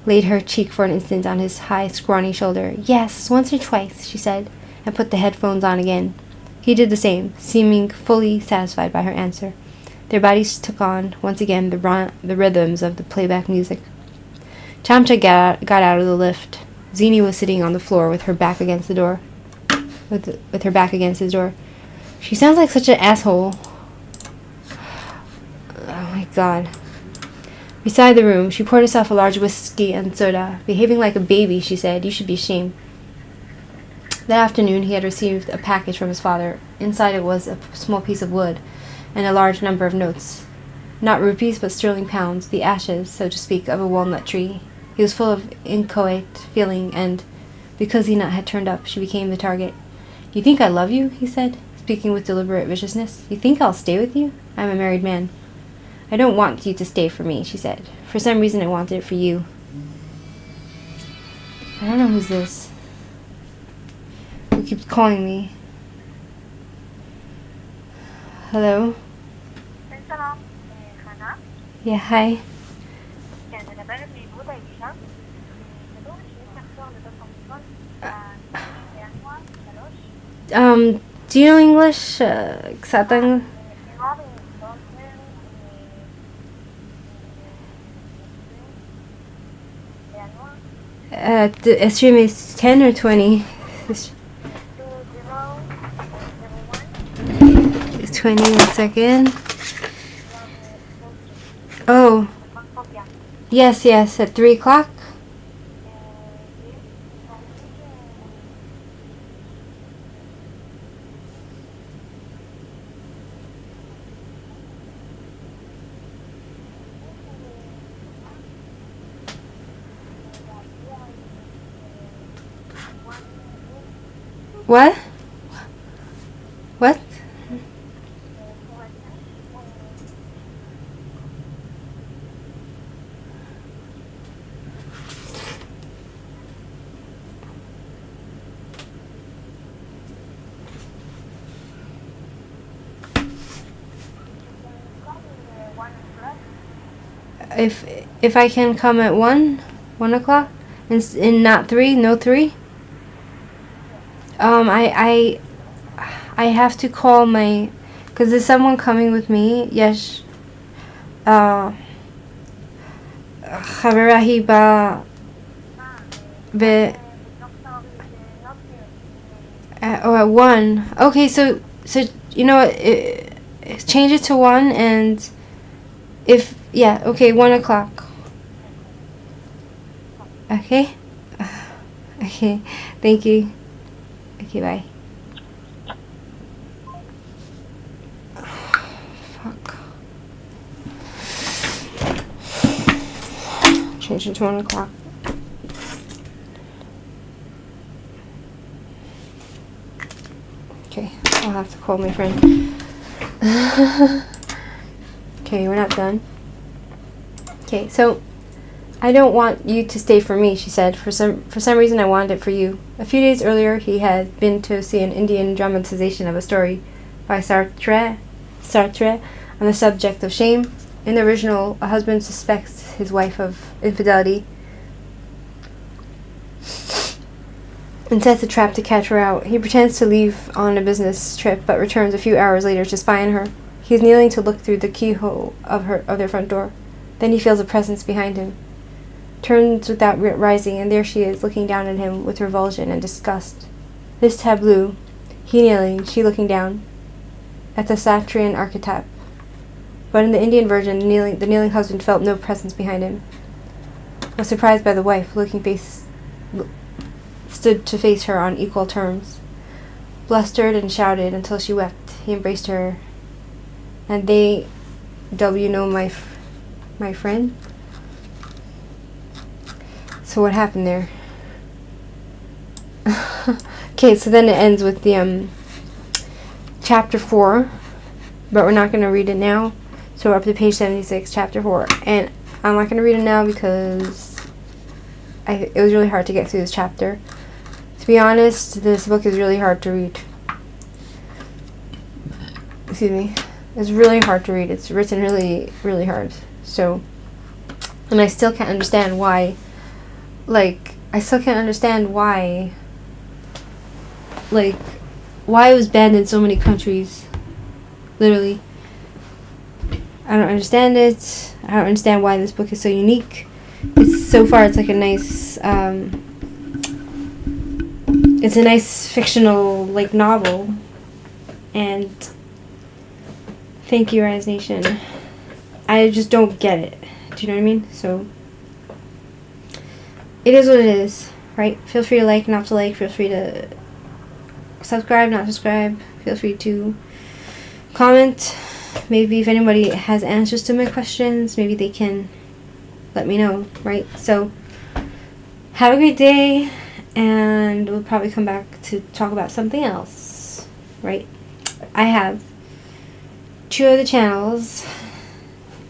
laid her cheek for an instant on his high, scrawny shoulder. Yes, once or twice, she said, and put the headphones on again. He did the same, seeming fully satisfied by her answer. Their bodies took on, once again, the rhythms of the playback music. Chamcha got out of the lift. Zini was sitting on the floor with her back against the door. With her back against his door. She sounds like such an asshole. Oh my god. Beside the room, she poured herself a large whiskey and soda. Behaving like a baby, she said. You should be ashamed. That afternoon, he had received a package from his father. Inside it was a small piece of wood and a large number of notes. Not rupees, but sterling pounds, the ashes, so to speak, of a walnut tree. He was full of inchoate feeling, and because Zina had turned up, she became the target. You think I love you? He said, speaking with deliberate viciousness. You think I'll stay with you? I'm a married man. I don't want you to stay for me, she said. For some reason I wanted it for you. I don't know who's this. Who keeps calling me? Hello? Yeah, hi. Do you know English? SATANIC? The stream is 10 or 20? It's 20, 1 second. Oh. Yes, at 3 o'clock. What? What? If I can come at 1 o'clock and not 3, no 3. I have to call my, because there's someone coming with me. Yes. חברה בא at 1. Okay, so you know what, change it to 1, and okay, 1 o'clock. Okay. Okay, thank you. Okay, bye. Fuck. Change it to 1 o'clock. Okay, I'll have to call my friend. Okay, we're not done. Okay, so I don't want you to stay for me, she said. For some reason I wanted it for you. A few days earlier he had been to see an Indian dramatization of a story by Sartre on the subject of shame. In the original, a husband suspects his wife of infidelity and sets a trap to catch her out. He pretends to leave on a business trip but returns a few hours later to spy on her. He is kneeling to look through the keyhole of their front door. Then he feels a presence behind him. Turns without rising, and there she is, looking down at him with revulsion and disgust. This tableau, he kneeling, she looking down, at the Satrian archetype. But in the Indian version, the kneeling husband felt no presence behind him. Was surprised by the wife, stood to face her on equal terms. Blustered and shouted until she wept. He embraced her. And they, W know my friend? So what happened there? Okay, so then it ends with the chapter 4, but we're not going to read it now. So we're up to page 76, chapter 4, and I'm not going to read it now because it was really hard to get through this chapter. To be honest, this book is really hard to read. Excuse me. It's really hard to read. It's written really, really hard. So, and I still can't understand why. I still can't understand why it was banned in so many countries. Literally. I don't understand it. I don't understand why this book is so unique. So far it's like a nice, it's a nice fictional, like, novel. And thank you, Rise Nation. I just don't get it. Do you know what I mean? So, it is what it is, right? Feel free to like, not to like. Feel free to subscribe, not subscribe. Feel free to comment. Maybe if anybody has answers to my questions, maybe they can let me know, right? So, have a great day, and we'll probably come back to talk about something else, right? I have 2 other channels,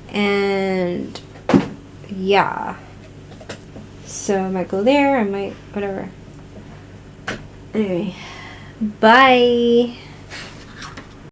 and yeah. So I might go there, I might, whatever. Anyway, bye.